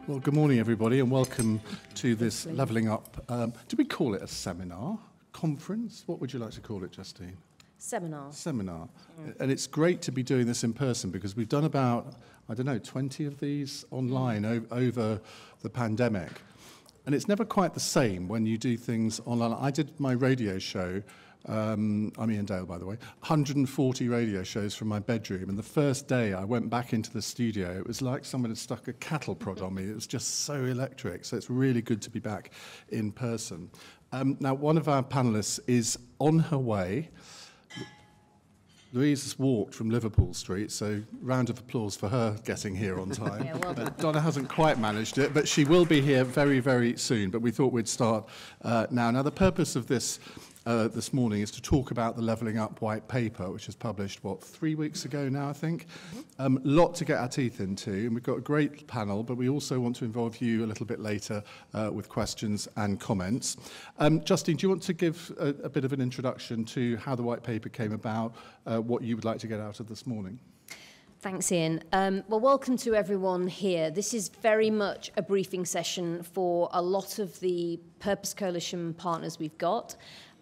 Well, good morning, everybody, and welcome to this Levelling Up. Do we call it a seminar? Conference? What would you like to call it, Justine? Seminar. Seminar. And it's great to be doing this in person because we've done about, 20 of these online over the pandemic. And it's never quite the same when you do things online. I did my radio show, I'm Iain Dale, by the way, 140 radio shows from my bedroom. And the first day I went back into the studio, it was like someone had stuck a cattle prod on me. It was just so electric. So it's really good to be back in person. Now, one of our panellists is on her way. Louise has walked from Liverpool Street, so round of applause for her getting here on time. Yeah, well done. Donna hasn't quite managed it, but she will be here very, very soon. But we thought we'd start now. Now, the purpose of this morning is to talk about the Levelling Up white paper, which was published, 3 weeks ago now, I think. Lot to get our teeth into, and we've got a great panel, but we also want to involve you a little bit later with questions and comments. Justine, do you want to give a bit of an introduction to how the white paper came about, what you would like to get out of this morning? Thanks, Iain. Well, welcome to everyone here. This is very much a briefing session for a lot of the Purpose Coalition partners we've got.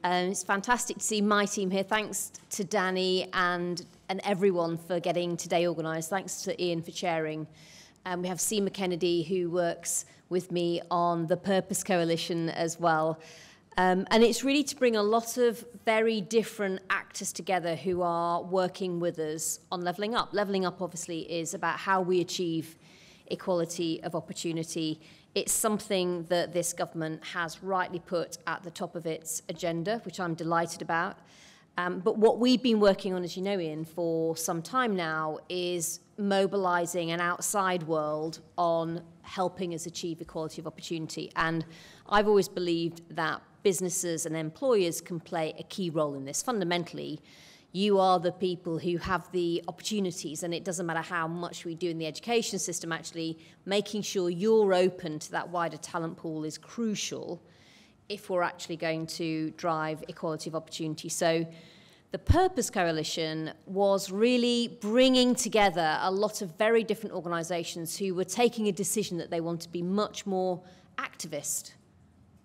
It's fantastic to see my team here. Thanks to Danny and everyone for getting today organised. Thanks to Iain for chairing. We have Seema Kennedy, who works with me on the Purpose Coalition as well. And it's really to bring a lot of very different actors together who are working with us on Levelling Up. Levelling Up, obviously, is about how we achieve equality of opportunity. It's something that this government has rightly put at the top of its agenda, which I'm delighted about. But what we've been working on, as you know, Iain, for some time now, is mobilising an outside world on helping us achieve equality of opportunity. And I've always believed that businesses and employers can play a key role in this. Fundamentally, you are the people who have the opportunities, and it doesn't matter how much we do in the education system, actually making sure you're open to that wider talent pool is crucial if we're actually going to drive equality of opportunity. So the Purpose Coalition was really bringing together a lot of very different organisations who were taking a decision that they want to be much more activist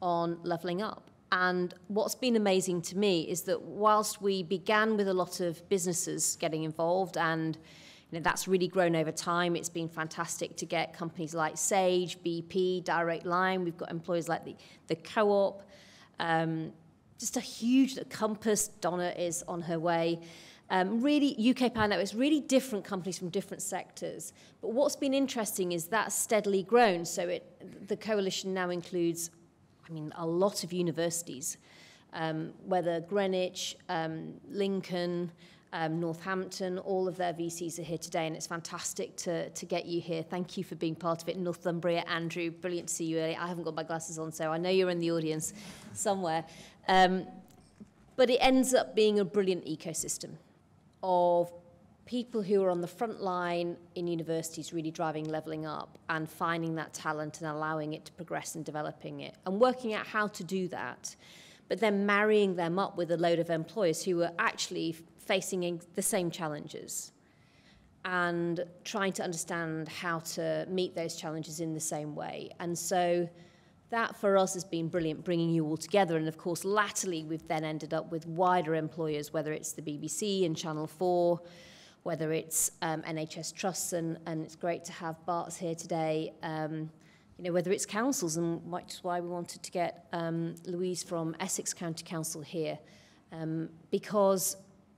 on levelling up. And what's been amazing to me is that whilst we began with a lot of businesses getting involved, and that's really grown over time, it's been fantastic to get companies like Sage, BP, Direct Line. We've got employers like the Co-op, just a huge Compass. Donna is on her way. Really, UK Power Networks, really different companies from different sectors. But what's been interesting is that's steadily grown. So the coalition now includes a lot of universities, whether Greenwich, Lincoln, Northampton, all of their VCs are here today, and it's fantastic to get you here. Thank you for being part of it. Northumbria, Andrew, brilliant to see you earlier. I haven't got my glasses on, so I know you're in the audience somewhere. But it ends up being a brilliant ecosystem of people who are on the front line in universities really driving levelling up and finding that talent and allowing it to progress and developing it and working out how to do that, but then marrying them up with a load of employers who are actually facing the same challenges and trying to understand how to meet those challenges in the same way. And so that for us has been brilliant, bringing you all together. And of course, latterly, we've then ended up with wider employers, whether it's the BBC and Channel 4, whether it's NHS trusts, and it's great to have Bart's here today, whether it's councils, and which is why we wanted to get Louise from Essex County Council here, because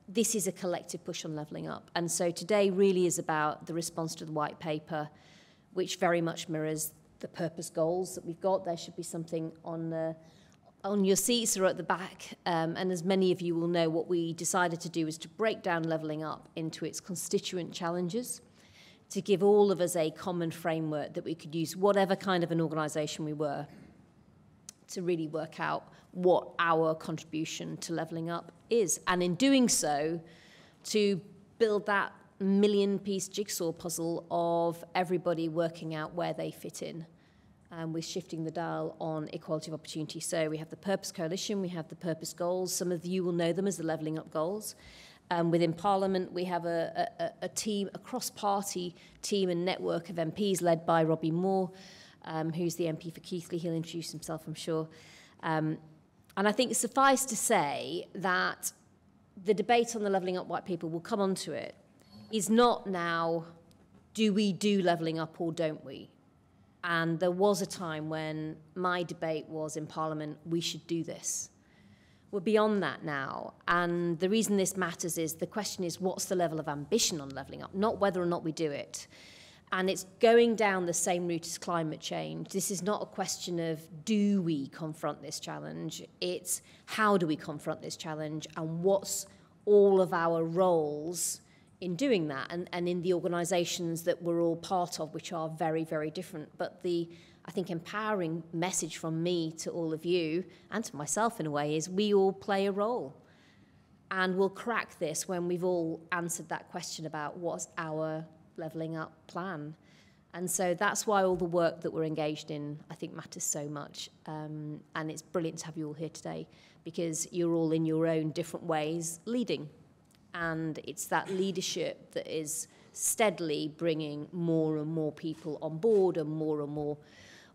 this is a collective push on levelling up. And so today really is about the response to the white paper, which very much mirrors the purpose goals that we've got. There should be something on your seats or at the back, and as many of you will know, what we decided to do is to break down levelling up into its constituent challenges, to give all of us a common framework that we could use, whatever kind of an organisation we were, to really work out what our contribution to levelling up is. And in doing so, to build that million-piece jigsaw puzzle of everybody working out where they fit in. We're shifting the dial on equality of opportunity. So we have the Purpose Coalition, we have the Purpose Goals. Some of you will know them as the Levelling Up Goals. Within Parliament, we have a team, a cross-party team and network of MPs led by Robbie Moore, who's the MP for Keighley. He'll introduce himself, I'm sure. And I think suffice to say that the debate on the Levelling Up White Paper, we'll come on to it, is not now, do we do levelling up or don't we? And there was a time when my debate was in Parliament, we should do this. We're beyond that now. And the reason this matters is the question is, what's the level of ambition on levelling up, not whether or not we do it. And it's going down the same route as climate change. This is not a question of, do we confront this challenge? It's how do we confront this challenge, and what's all of our roles in doing that, and in the organisations that we're all part of, which are very, very different. But the, I think, empowering message from me to all of you, and to myself in a way, is we all play a role. And we'll crack this when we've all answered that question about what's our levelling up plan. And so that's why all the work that we're engaged in, I think, matters so much. And it's brilliant to have you all here today, because you're all in your own different ways leading. And it's that leadership that is steadily bringing more and more people on board and more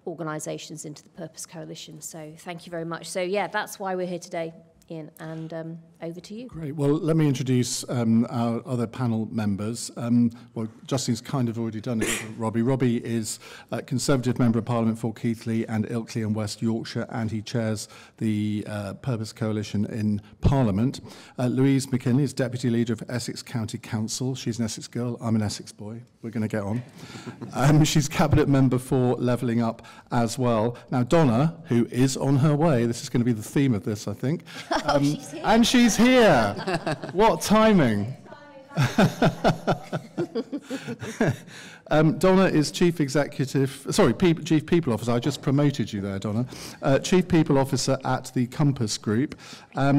organisations into the Purpose Coalition. So thank you very much. So yeah, that's why we're here today, Iain, and over to you. Great. Well, let me introduce our other panel members. Well, Justine's kind of already done it, Robbie. Robbie is a Conservative Member of Parliament for Keighley and Ilkley and West Yorkshire, and he chairs the Purpose Coalition in Parliament. Louise McKinley is Deputy Leader of Essex County Council. She's an Essex girl. I'm an Essex boy. We're going to get on. She's Cabinet Member for Levelling Up as well. Now, Donna, who is on her way, this is going to be the theme of this, I think. She's here. And she's here. What timing? Donna is Chief People Officer. I just promoted you there, Donna. Chief People Officer at the Compass Group.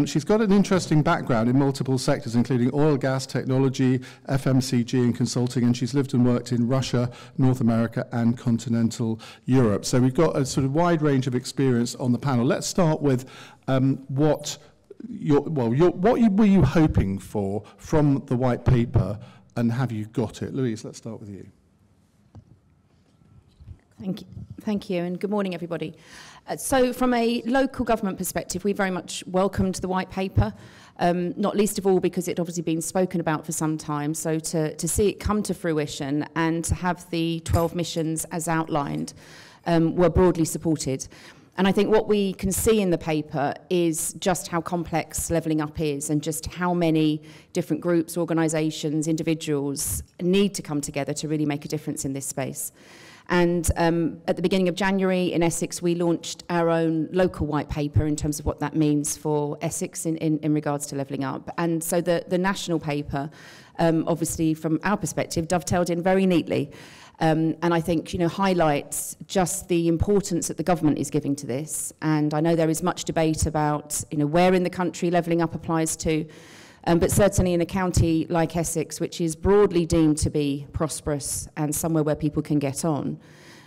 She's got an interesting background in multiple sectors, including oil, gas, technology, FMCG and consulting, and she's lived and worked in Russia, North America and continental Europe. So we've got a sort of wide range of experience on the panel. Let's start with what were you hoping for from the white paper, and have you got it? Louise, let's start with you. Thank you, and good morning, everybody. So from a local government perspective, we very much welcomed the white paper, not least of all because it had obviously been spoken about for some time. So to see it come to fruition and to have the 12 missions as outlined were broadly supported. And I think what we can see in the paper is just how complex levelling up is, and just how many different groups, organisations, individuals need to come together to really make a difference in this space. And at the beginning of January in Essex, we launched our own local white paper in terms of what that means for Essex in regards to levelling up. And so the national paper, obviously from our perspective, dovetailed in very neatly. And I think, highlights just the importance that the government is giving to this. And I know there is much debate about, where in the country levelling up applies to. But certainly in a county like Essex, which is broadly deemed to be prosperous and somewhere where people can get on,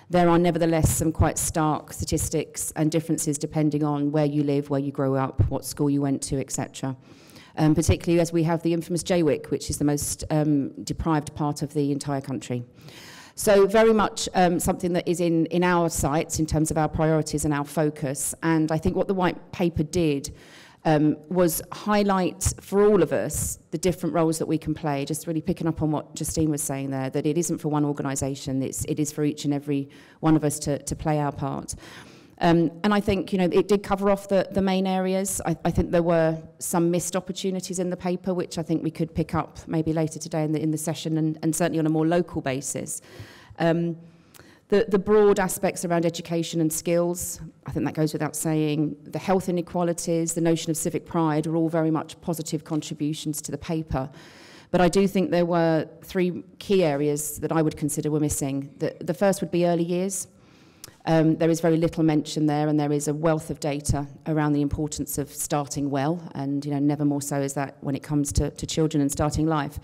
there are nevertheless some quite stark statistics and differences depending on where you live, where you grow up, what school you went to, etc. Particularly as we have the infamous JWIC, which is the most deprived part of the entire country. So very much something that is in our sights in terms of our priorities and our focus. And I think what the white paper did was highlight for all of us the different roles that we can play, just really picking up on what Justine was saying there, that it isn't for one organisation, it is for each and every one of us to play our part. And I think, it did cover off the main areas. I think there were some missed opportunities in the paper, which I think we could pick up maybe later today in the session, and certainly on a more local basis. The broad aspects around education and skills, I think that goes without saying. The health inequalities, the notion of civic pride are all very much positive contributions to the paper. But I do think there were three key areas that I would consider were missing. The first would be early years. There is very little mention there, and there is a wealth of data around the importance of starting well, and never more so is that when it comes to children and starting life.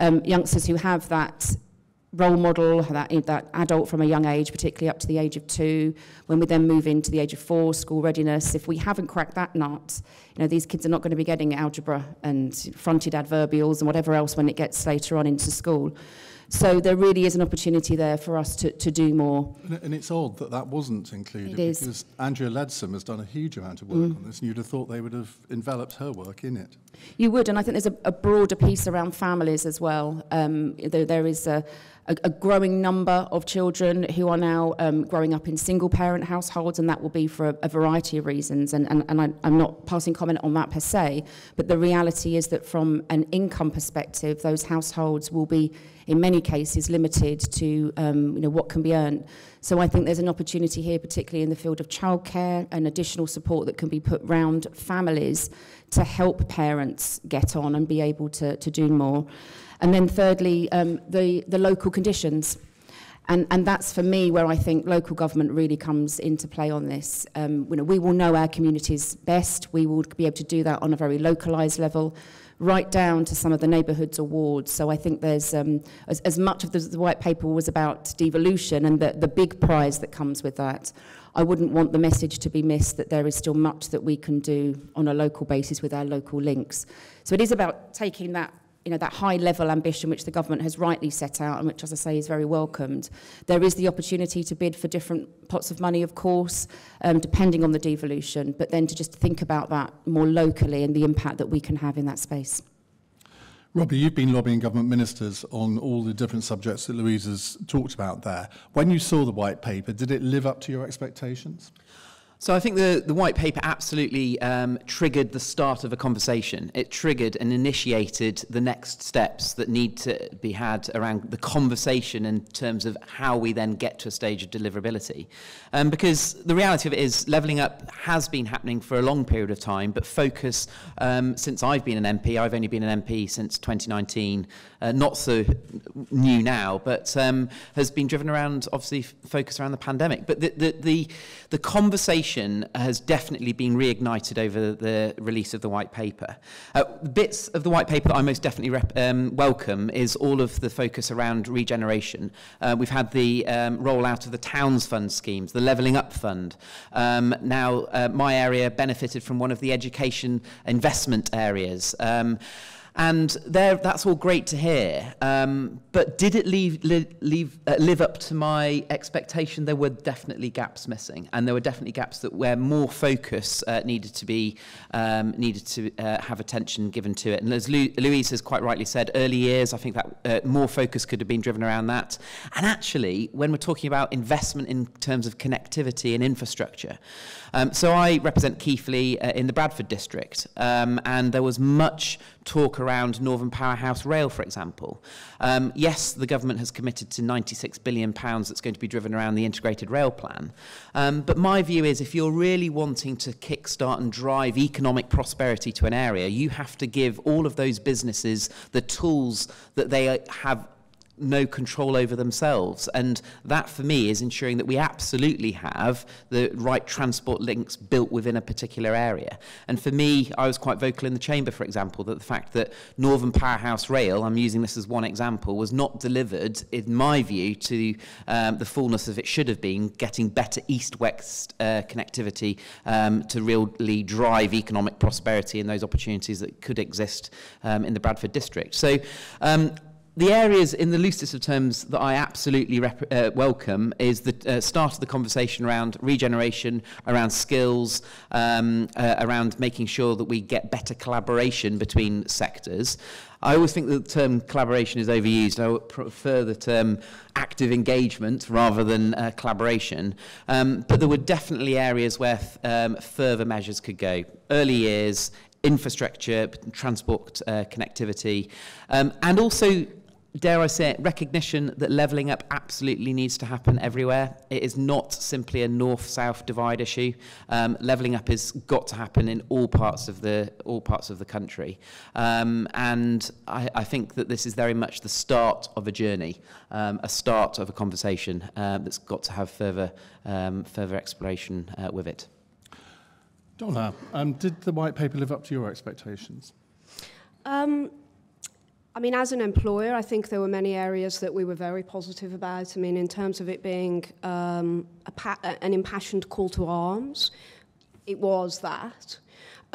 Youngsters who have that role model, that adult from a young age, particularly up to the age of 2, when we then move into the age of 4, school readiness, if we haven't cracked that nut, these kids are not going to be getting algebra and fronted adverbials and whatever else when it gets later on into school. So there really is an opportunity there for us to do more. And it's odd that that wasn't included, It is. because Andrea Leadsom has done a huge amount of work on this, and you'd have thought they would have enveloped her work in it. You would, and I think there's a broader piece around families as well. There is a growing number of children who are now growing up in single-parent households, and that will be for a variety of reasons. And I'm not passing comment on that per se, but the reality is that from an income perspective, those households will be, in many cases, limited to what can be earned. So I think there's an opportunity here, particularly in the field of childcare and additional support that can be put round families to help parents get on and be able to do more. And then thirdly, the local conditions. And that's, for me, where I think local government really comes into play on this. We will know our communities best. We will be able to do that on a very localised level, right down to some of the neighbourhoods or wards. So I think there's, as much of the white paper was about devolution and the big prize that comes with that, I wouldn't want the message to be missed that there is still much that we can do on a local basis with our local links. So it is about taking that, that high-level ambition which the government has rightly set out and which, as I say, is very welcomed. There is the opportunity to bid for different pots of money, of course, depending on the devolution, but then to just think about that more locally and the impact that we can have in that space. Robbie, you've been lobbying government ministers on all the different subjects that Louise has talked about there. When you saw the white paper, did it live up to your expectations? So I think the white paper absolutely triggered the start of a conversation. It triggered and initiated the next steps that need to be had around the conversation in terms of how we then get to a stage of deliverability. Because the reality of it is levelling up has been happening for a long period of time, but focus, since I've been an MP, I've only been an MP since 2019, not so new now, but has been driven around, obviously, focus around the pandemic. But the conversation has definitely been reignited over the release of the white paper. The bits of the white paper that I most definitely welcome is all of the focus around regeneration. We've had the rollout of the Towns Fund schemes, the Levelling Up Fund. Now, my area benefited from one of the education investment areas. And that's all great to hear. But did it live up to my expectation? There were definitely gaps missing, and there were definitely gaps where more focus needed to have attention given to it. And as Louise has quite rightly said, early years, I think that more focus could have been driven around that. And actually, when we're talking about investment in terms of connectivity and infrastructure, so I represent Keighley in the Bradford district, and there was much talk around Northern Powerhouse Rail, for example. Yes, the government has committed to £96 billion that's going to be driven around the integrated rail plan. But my view is if you're really wanting to kickstart and drive economic prosperity to an area, you have to give all of those businesses the tools that they have no control over themselves. And that, for me, is ensuring that we absolutely have the right transport links built within a particular area. And for me, I was quite vocal in the Chamber, for example, that the fact that Northern Powerhouse Rail, I'm using this as one example, was not delivered, in my view, to the fullness of it should have been, getting better east-west connectivity to really drive economic prosperity and those opportunities that could exist in the Bradford district. So the areas, in the loosest of terms, that I absolutely welcome is the start of the conversation around regeneration, around skills, around making sure that we get better collaboration between sectors. I always think that the term collaboration is overused. I would prefer the term active engagement rather than collaboration. But there were definitely areas where further measures could go. Early years, infrastructure, transport connectivity, and also, dare I say it, recognition that levelling up absolutely needs to happen everywhere. It is not simply a north-south divide issue. Levelling up has got to happen in all parts of the country. And I think that this is very much the start of a journey, a start of a conversation that's got to have further exploration with it. Donna, did the white paper live up to your expectations? I mean, as an employer, I think there were many areas that we were very positive about. I mean, in terms of it being an impassioned call to arms, it was that.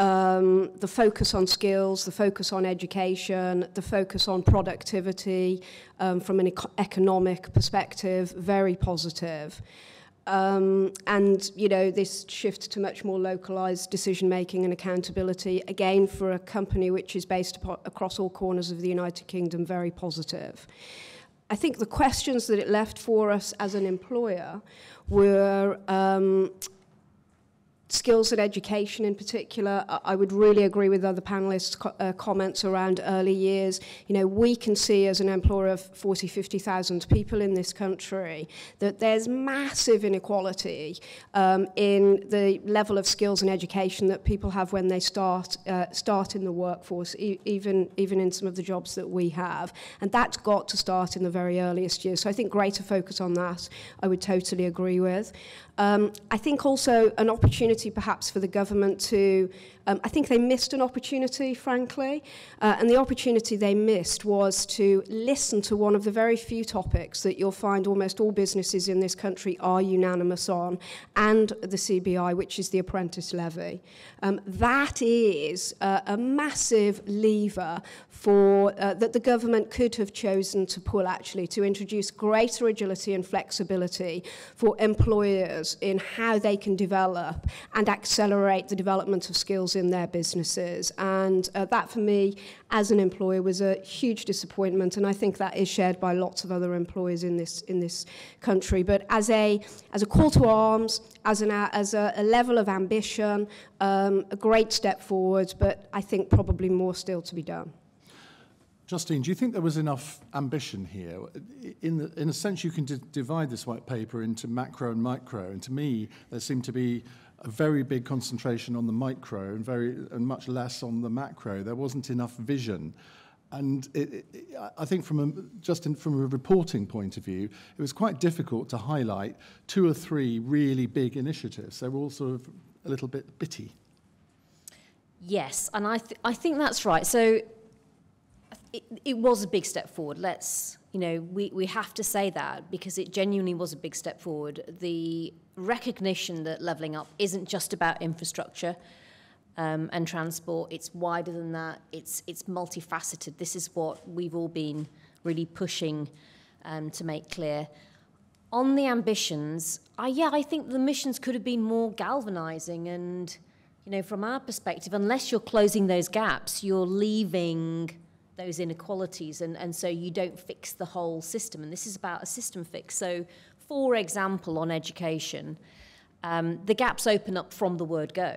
the focus on skills, the focus on education, the focus on productivity from an economic perspective, very positive. And, you know, this shift to much more localised decision-making and accountability, again, for a company which is based across all corners of the United Kingdom, very positive. I think the questions that it left for us as an employer were skills and education in particular. I would really agree with other panelists' comments around early years. You know, we can see as an employer of 40, 50,000 people in this country that there's massive inequality in the level of skills and education that people have when they start in the workforce, even in some of the jobs that we have. And that's got to start in the very earliest years. So I think greater focus on that, I would totally agree with. I think also an opportunity perhaps for the government to, I think they missed an opportunity, frankly, and the opportunity they missed was to listen to one of the very few topics that you'll find almost all businesses in this country are unanimous on, and the CBI, which is the apprentice levy. That is a massive lever for that the government could have chosen to pull, actually, to introduce greater agility and flexibility for employers in how they can develop and accelerate the development of skills in their businesses. And that, for me, as an employer, was a huge disappointment, and I think that is shared by lots of other employers in this country. But as a call to arms, as a level of ambition, a great step forward, but I think probably more still to be done. Justine, do you think there was enough ambition here? In a sense, you can divide this white paper into macro and micro, and to me, there seemed to be a very big concentration on the micro and much less on the macro. There wasn't enough vision. And I think from a reporting point of view, it was quite difficult to highlight 2 or 3 really big initiatives. They were all sort of a little bit bitty. Yes, and I think that's right. So it was a big step forward. We have to say that, because it genuinely was a big step forward. The recognition that levelling up isn't just about infrastructure and transport. It's wider than that. It's multifaceted. This is what we've all been really pushing to make clear. On the ambitions, I think the missions could have been more galvanising, and, you know, from our perspective, unless you're closing those gaps, you're leaving those inequalities, and so you don't fix the whole system, and this is about a system fix. So, for example, on education, the gaps open up from the word go,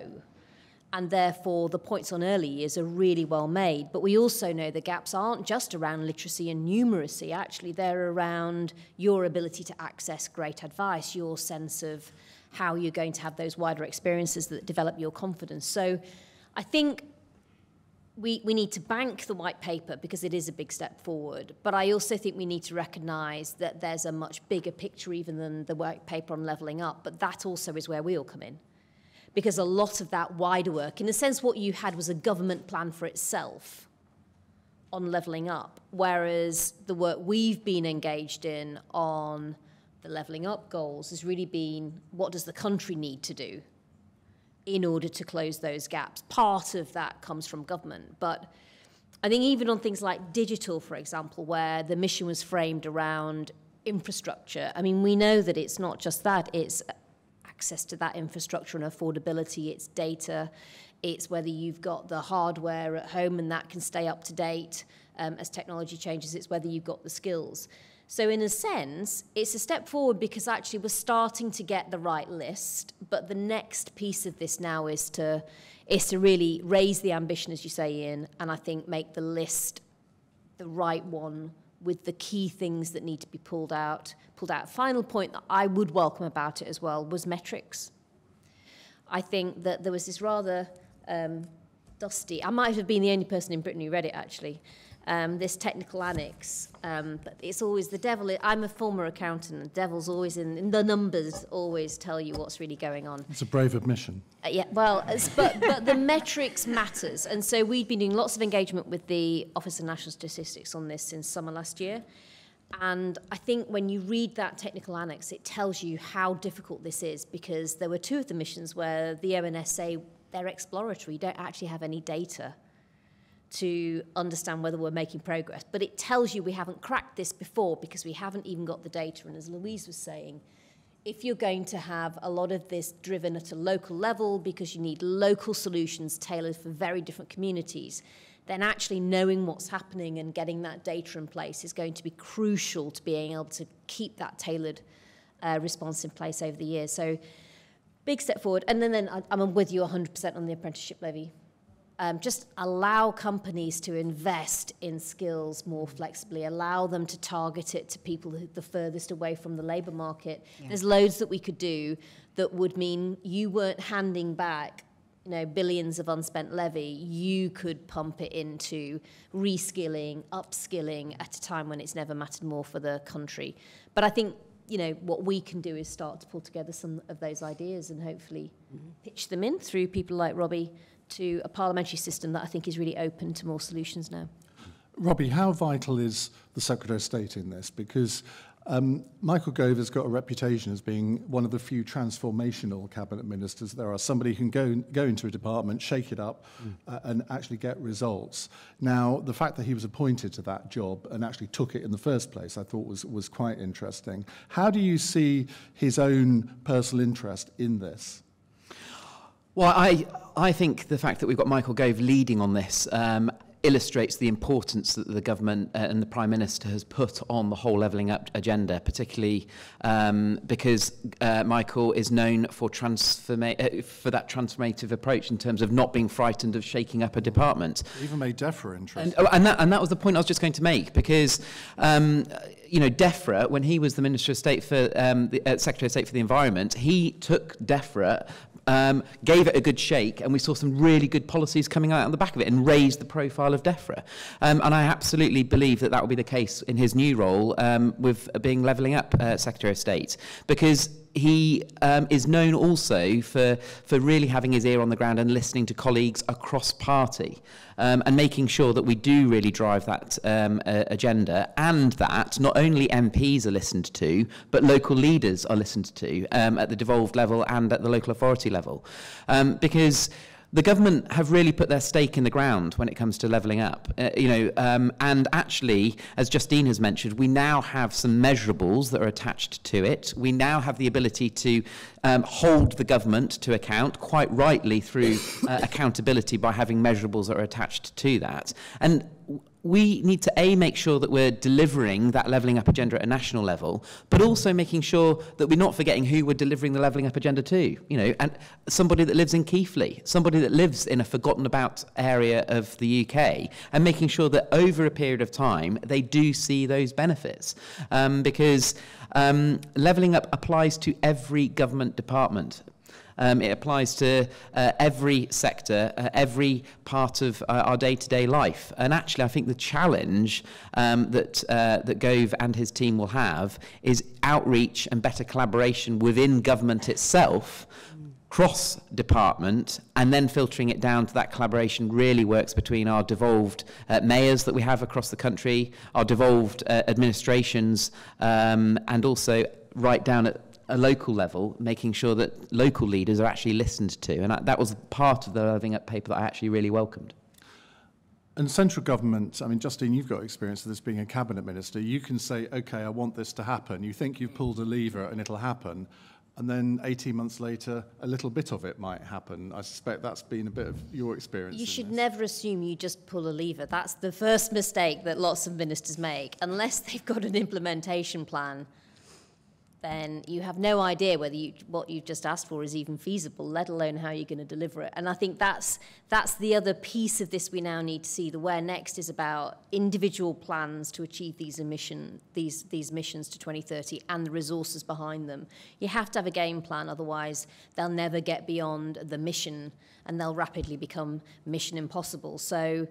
and therefore the points on early years are really well made. But we also know the gaps aren't just around literacy and numeracy. Actually, they're around your ability to access great advice, your sense of how you're going to have those wider experiences that develop your confidence. So I think we need to bank the white paper because it is a big step forward, but I also think we need to recognise that there's a much bigger picture even than the white paper on levelling up, but that also is where we all come in. Because a lot of that wider work, in a sense what you had was a government plan for itself on levelling up, whereas the work we've been engaged in on the levelling up goals has really been, what does the country need to do in order to close those gaps? Part of that comes from government, but I think even on things like digital, for example, where the mission was framed around infrastructure, I mean, we know that it's not just that, it's access to that infrastructure and affordability, it's data, it's whether you've got the hardware at home and that can stay up to date as technology changes, it's whether you've got the skills. So in a sense, it's a step forward because actually we're starting to get the right list, but the next piece of this now is to really raise the ambition, as you say, Iain, and I think make the list the right one with the key things that need to be pulled out. Final point that I would welcome about it as well was metrics. I think that there was this rather dusty, I might have been the only person in Britain who read it actually, this technical annex, but it's always the devil. I'm a former accountant, and the devil's always in the numbers, always tell you what's really going on. It's a brave admission. Yeah, well, but the metrics matters, and so we've been doing lots of engagement with the Office of National Statistics on this since summer last year, and I think when you read that technical annex, it tells you how difficult this is, because there were 2 of the missions where the ONS say they're exploratory, don't actually have any data to understand whether we're making progress. But it tells you we haven't cracked this before because we haven't even got the data. And as Louise was saying, if you're going to have a lot of this driven at a local level because you need local solutions tailored for very different communities, then actually knowing what's happening and getting that data in place is going to be crucial to being able to keep that tailored response in place over the years. So big step forward. And then I'm with you 100% on the apprenticeship levy. Just allow companies to invest in skills more flexibly, allow them to target it to people the furthest away from the labour market. Yeah. There's loads that we could do that would mean you weren't handing back, billions of unspent levy. You could pump it into reskilling, upskilling at a time when it's never mattered more for the country. But I think, what we can do is start to pull together some of those ideas and hopefully pitch them in through people like Robbie to a parliamentary system that I think is really open to more solutions now. Robbie, how vital is the Secretary of State in this? Because Michael Gove has got a reputation as being one of the few transformational cabinet ministers there are. Somebody who can go into a department, shake it up, and actually get results. Now, the fact that he was appointed to that job and actually took it in the first place, I thought was quite interesting. How do you see his own personal interest in this? Well, I think the fact that we've got Michael Gove leading on this illustrates the importance that the government and the Prime Minister has put on the whole levelling up agenda, particularly because Michael is known for that transformative approach in terms of not being frightened of shaking up a department. Even made DEFRA interesting. And that was the point I was just going to make, because DEFRA, when he was the Minister of State for Secretary of State for the Environment, he took DEFRA, gave it a good shake, and we saw some really good policies coming out on the back of it and raised the profile of DEFRA. And I absolutely believe that will be the case in his new role with being levelling up Secretary of State, because he is known also for really having his ear on the ground and listening to colleagues across party, and making sure that we do really drive that agenda, and that not only MPs are listened to, but local leaders are listened to at the devolved level and at the local authority level. Because the government have really put their stake in the ground when it comes to levelling up, and actually, as Justine has mentioned, we now have some measurables that are attached to it. We now have the ability to hold the government to account, quite rightly through accountability by having measurables that are attached to that. And we need to, make sure that we're delivering that levelling up agenda at a national level, but also making sure that we're not forgetting who we're delivering the levelling up agenda to, and somebody that lives in Keighley, somebody that lives in a forgotten about area of the UK, and making sure that over a period of time, they do see those benefits. Because levelling up applies to every government department. It applies to every sector, every part of our day-to-day life. And actually, I think the challenge that Gove and his team will have is outreach and better collaboration within government itself, cross-department, and then filtering it down to that collaboration really works between our devolved mayors that we have across the country, our devolved administrations, and also right down at a local level, making sure that local leaders are actually listened to. And that was part of the levelling up paper that I actually really welcomed. And central government, Justine, you've got experience of this being a cabinet minister. You can say, OK, I want this to happen. You think you've pulled a lever and it'll happen. And then 18 months later, a little bit of it might happen. I suspect that's been a bit of your experience. You should never assume you just pull a lever. That's the first mistake that lots of ministers make. Unless they've got an implementation plan, then you have no idea whether what you've just asked for is even feasible, let alone how you're going to deliver it. And I think that's the other piece of this we now need to see. The where next is about individual plans to achieve these missions to 2030 and the resources behind them. You have to have a game plan, otherwise they'll never get beyond the mission and they'll rapidly become mission impossible. So,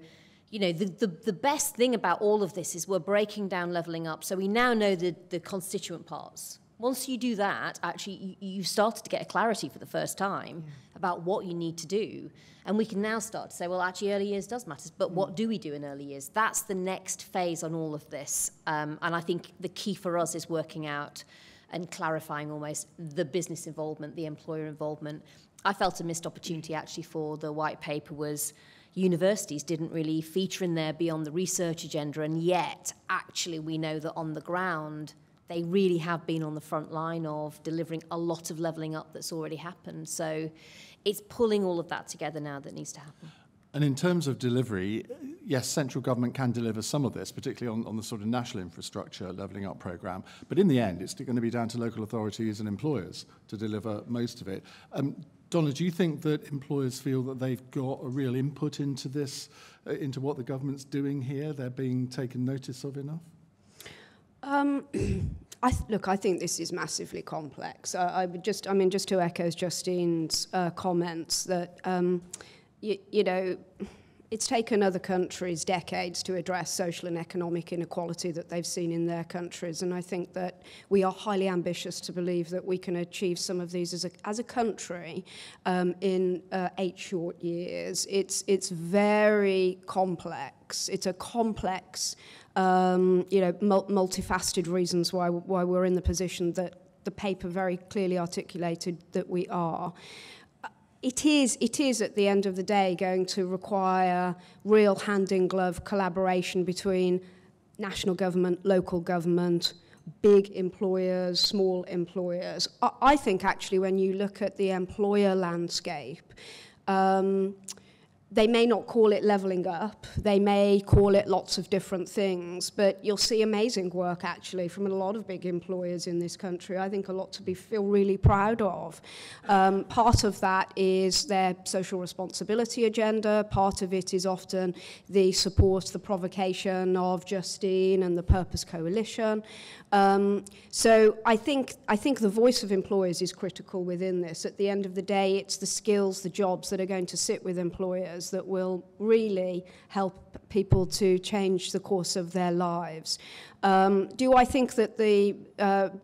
the best thing about all of this is we're breaking down levelling up. So we now know the constituent parts. Once you do that, actually, you've started to get a clarity for the first time about what you need to do. And we can now start to say, well, actually, early years does matter. But what do we do in early years? That's the next phase on all of this. And I think the key for us is working out and clarifying almost the business involvement, the employer involvement, I felt a missed opportunity actually for the white paper was universities didn't really feature in there beyond the research agenda, and yet actually we know that on the ground they really have been on the front line of delivering a lot of levelling up that's already happened. So it's pulling all of that together now that needs to happen. And in terms of delivery, yes, central government can deliver some of this, particularly on the sort of national infrastructure levelling up programme. But in the end, it's going to be down to local authorities and employers to deliver most of it. Donna, do you think that employers feel that they've got a real input into this, into what the government's doing here? They're being taken notice of enough? I think this is massively complex. Just to echo Justine's comments, that you know, it's taken other countries decades to address social and economic inequality that they've seen in their countries, and I think that we are highly ambitious to believe that we can achieve some of these as a country in 8 short years. It's very complex. It's a complex, multifaceted reasons why we're in the position that the paper very clearly articulated that we are. It is at the end of the day going to require real hand-in-glove collaboration between national government, local government, big employers, small employers. I think actually when you look at the employer landscape, they may not call it levelling up, they may call it lots of different things, but you'll see amazing work actually from a lot of big employers in this country. I think a lot to feel really proud of. Part of that is their social responsibility agenda, part of it is often the support, the provocation of Justine and the Purpose Coalition. So I think the voice of employers is critical within this. At the end of the day, it's the skills, the jobs that are going to sit with employers that will really help people to change the course of their lives. Do I think that the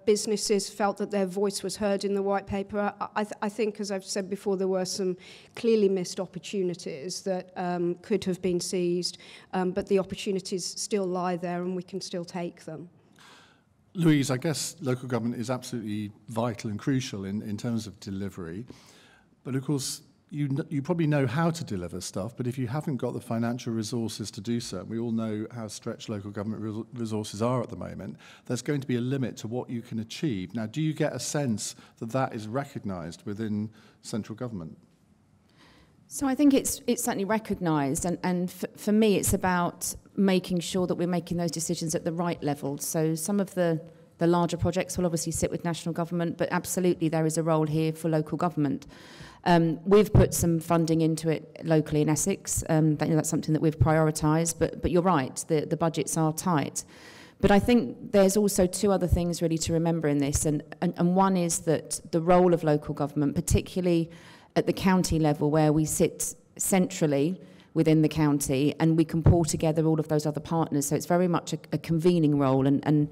businesses felt that their voice was heard in the white paper? I think, as I've said before, there were some clearly missed opportunities that could have been seized, but the opportunities still lie there and we can still take them. Louise, I guess local government is absolutely vital and crucial in terms of delivery. But of course, you probably know how to deliver stuff, but if you haven't got the financial resources to do so, and we all know how stretched local government resources are at the moment, there's going to be a limit to what you can achieve. Now, do you get a sense that that is recognised within central government? So I think it's certainly recognised, and for me it's about making sure that we're making those decisions at the right level. So some of the larger projects will obviously sit with national government, but absolutely there is a role here for local government. We've put some funding into it locally in Essex. That's something that we've prioritised, but you're right, the budgets are tight. But I think there's also two other things really to remember in this, and one is that the role of local government, particularly at the county level where we sit centrally within the county and we can pull together all of those other partners. So it's very much a convening role, and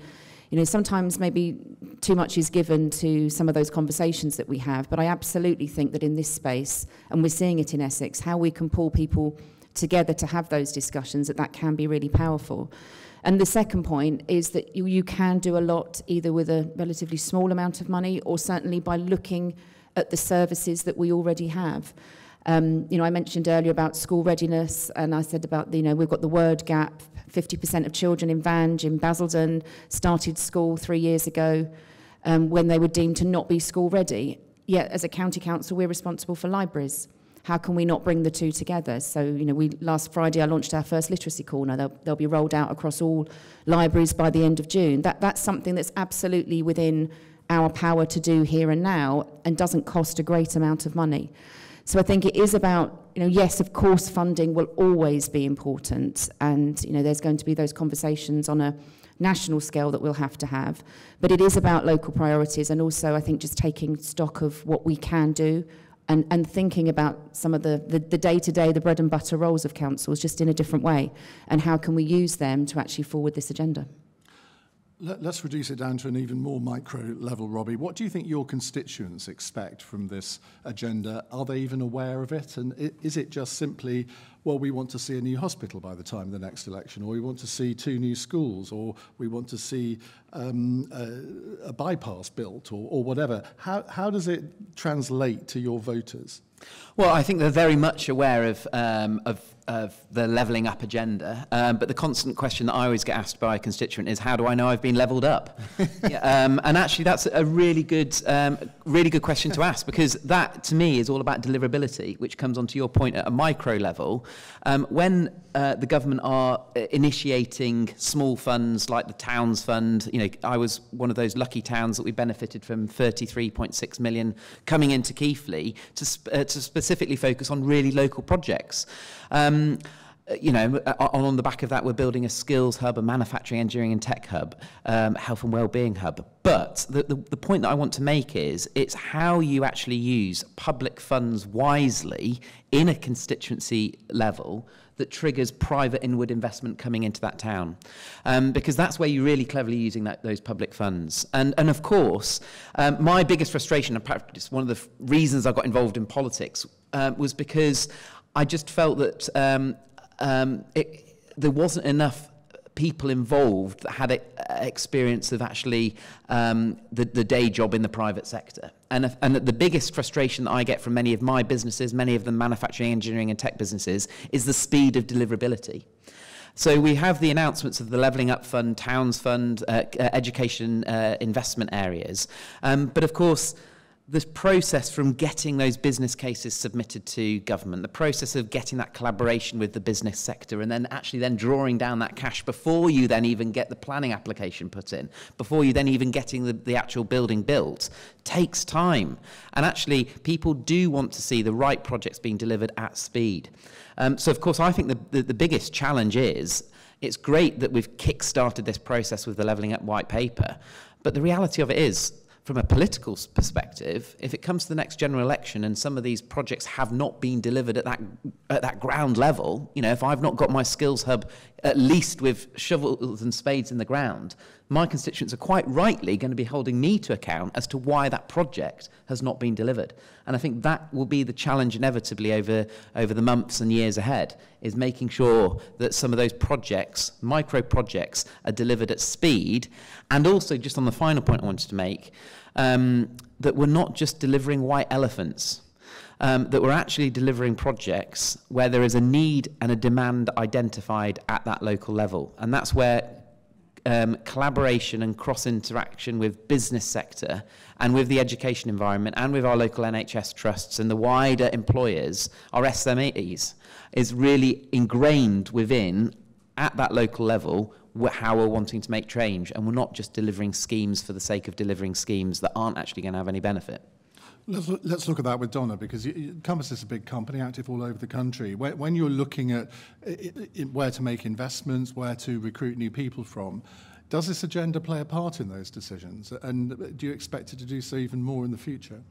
you know, sometimes maybe too much is given to some of those conversations that we have, but I absolutely think that in this space, and we're seeing it in Essex, how we can pull people together to have those discussions, that can be really powerful. And the second point is that you can do a lot either with a relatively small amount of money or certainly by looking at the services that we already have. I mentioned earlier about school readiness, and I said about, we've got the word gap. 50% of children in Vange, in Basildon, started school 3 years ago when they were deemed to not be school ready. Yet, as a county council, we're responsible for libraries. How can we not bring the two together? So, last Friday I launched our first literacy corner. They'll be rolled out across all libraries by the end of June. That's something that's absolutely within our power to do here and now and doesn't cost a great amount of money. So I think it is about, yes, of course, funding will always be important, and there's going to be those conversations on a national scale that we'll have to have. But it is about local priorities, and also I think just taking stock of what we can do and thinking about some of the day-to-day, the bread and butter roles of councils just in a different way, and how can we use them to actually forward this agenda. Let's reduce it down to an even more micro level, Robbie. What do you think your constituents expect from this agenda? Are they even aware of it? And is it just simply, well, we want to see a new hospital by the time of the next election, or we want to see 2 new schools, or we want to see a bypass built, or whatever? How does it translate to your voters? Well, I think they're very much aware of the levelling up agenda, but the constant question that I always get asked by a constituent is, how do I know I've been levelled up? And actually, that's a really good question to ask, because that, to me, is all about deliverability, which comes onto your point at a micro level. When the government are initiating small funds like the Towns Fund, I was one of those lucky towns that we benefited from 33.6 million coming into Keighley to specifically focus on really local projects. On the back of that, we're building a skills hub, a manufacturing, engineering and tech hub, health and wellbeing hub. But the point that I want to make is it's how you actually use public funds wisely in a constituency level that triggers private inward investment coming into that town. Because that's where you're really cleverly using those public funds. And of course, my biggest frustration, and perhaps one of the reasons I got involved in politics, was because I just felt that there wasn't enough people involved that had experience of actually the day job in the private sector. And the biggest frustration that I get from many of my businesses, many of the manufacturing, engineering and tech businesses, is the speed of deliverability. So we have the announcements of the Levelling Up Fund, Towns Fund, education investment areas. But of course, the process from getting those business cases submitted to government, the process of getting that collaboration with the business sector, and then actually then drawing down that cash before you then even get the planning application put in, before you then even getting the actual building built, takes time. And actually, people do want to see the right projects being delivered at speed. So, of course, I think the biggest challenge is, it's great that we've kick-started this process with the Levelling Up White Paper, but the reality of it is, from a political perspective, if it comes to the next general election and some of these projects have not been delivered at that ground level, if I've not got my skills hub at least with shovels and spades in the ground, my constituents are quite rightly going to be holding me to account as to why that project has not been delivered. And I think that will be the challenge inevitably over the months and years ahead, is making sure that some of those projects, micro projects, are delivered at speed. And also, just on the final point I wanted to make, that we're not just delivering white elephants, that we're actually delivering projects where there is a need and a demand identified at that local level. And that's where collaboration and cross-interaction with business sector and with the education environment and with our local NHS trusts and the wider employers, our SMEs, is really ingrained within, at that local level, how we're wanting to make change. And we're not just delivering schemes for the sake of delivering schemes that aren't actually going to have any benefit. Let's look at that with Donna, because Compass is a big company, active all over the country. When you're looking at where to make investments, where to recruit new people from, does this agenda play a part in those decisions? And do you expect it to do so even more in the future?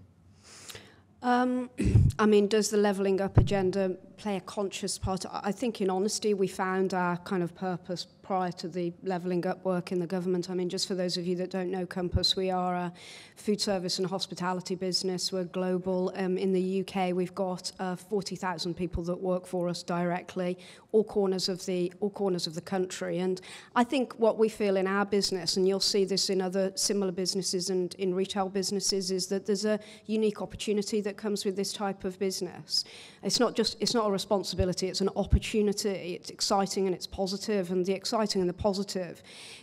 Does the levelling up agenda play a conscious part? I think, in honesty, we found our kind of purpose prior to the levelling up work in the government. Just for those of you that don't know Compass, we are a food service and hospitality business. We're global. In the UK, we've got 40,000 people that work for us directly, all corners of the country. And I think what we feel in our business, and you'll see this in other similar businesses and in retail businesses, is that there's a unique opportunity that comes with this type of business. It's not a responsibility, it's an opportunity. It's exciting and it's positive, and the exciting and the positive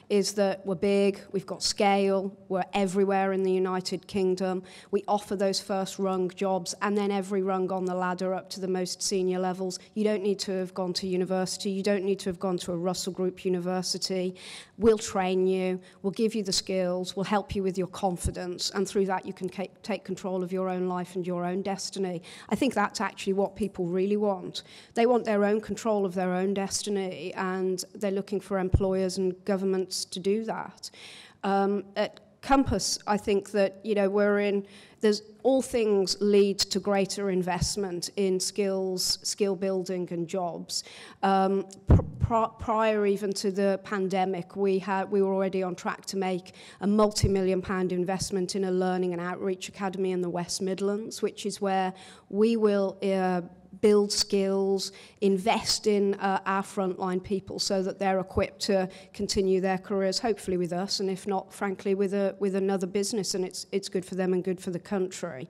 is that we're big, we've got scale, we're everywhere in the United Kingdom. We offer those first rung jobs and then every rung on the ladder up to the most senior levels. You don't need to have gone to university, you don't need to have gone to a Russell Group university. We'll train you, we'll give you the skills, we'll help you with your confidence, and through that you can take control of your own life and your own destiny. I think that's actually what people really want. They want their own control of their own destiny, and they're looking for employers and governments to do that. At Compass, I think that, there's all things lead to greater investment in skills, skill building and jobs. Prior even to the pandemic, we were already on track to make a multi-million-pound investment in a learning and outreach academy in the West Midlands, which is where we will build skills, invest in our frontline people so that they're equipped to continue their careers, hopefully with us, and if not, frankly, with another business, and it's good for them and good for the country.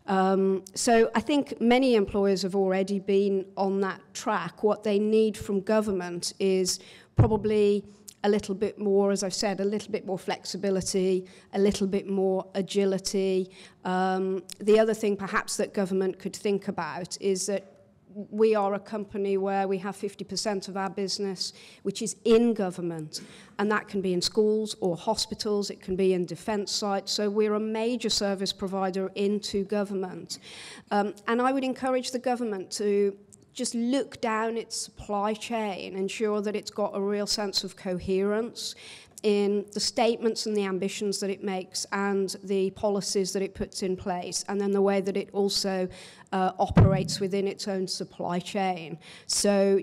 So I think many employers have already been on that track. What they need from government is probably a little bit more, as I've said, a little bit more flexibility, a little bit more agility. The other thing perhaps that government could think about is that we are a company where we have 50% of our business which is in government, and that can be in schools or hospitals, it can be in defence sites, so we're a major service provider into government. And I would encourage the government to just look down its supply chain, ensure that it's got a real sense of coherence in the statements and the ambitions that it makes and the policies that it puts in place, and then the way that it also operates within its own supply chain. So,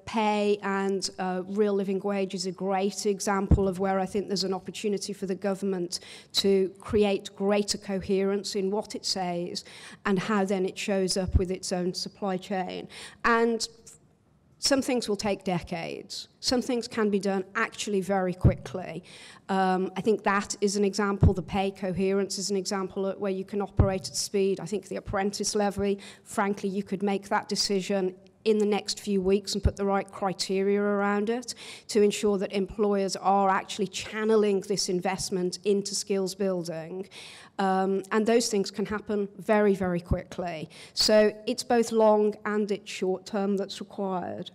pay and real living wage is a great example of where I think there's an opportunity for the government to create greater coherence in what it says and how then it shows up with its own supply chain. And some things will take decades. Some things can be done actually very quickly. I think that is an example. The pay coherence is an example where you can operate at speed. I think the apprentice levy, frankly, you could make that decision in the next few weeks and put the right criteria around it to ensure that employers are actually channeling this investment into skills building. And those things can happen very, very quickly. So it's both long and it's short term that's required.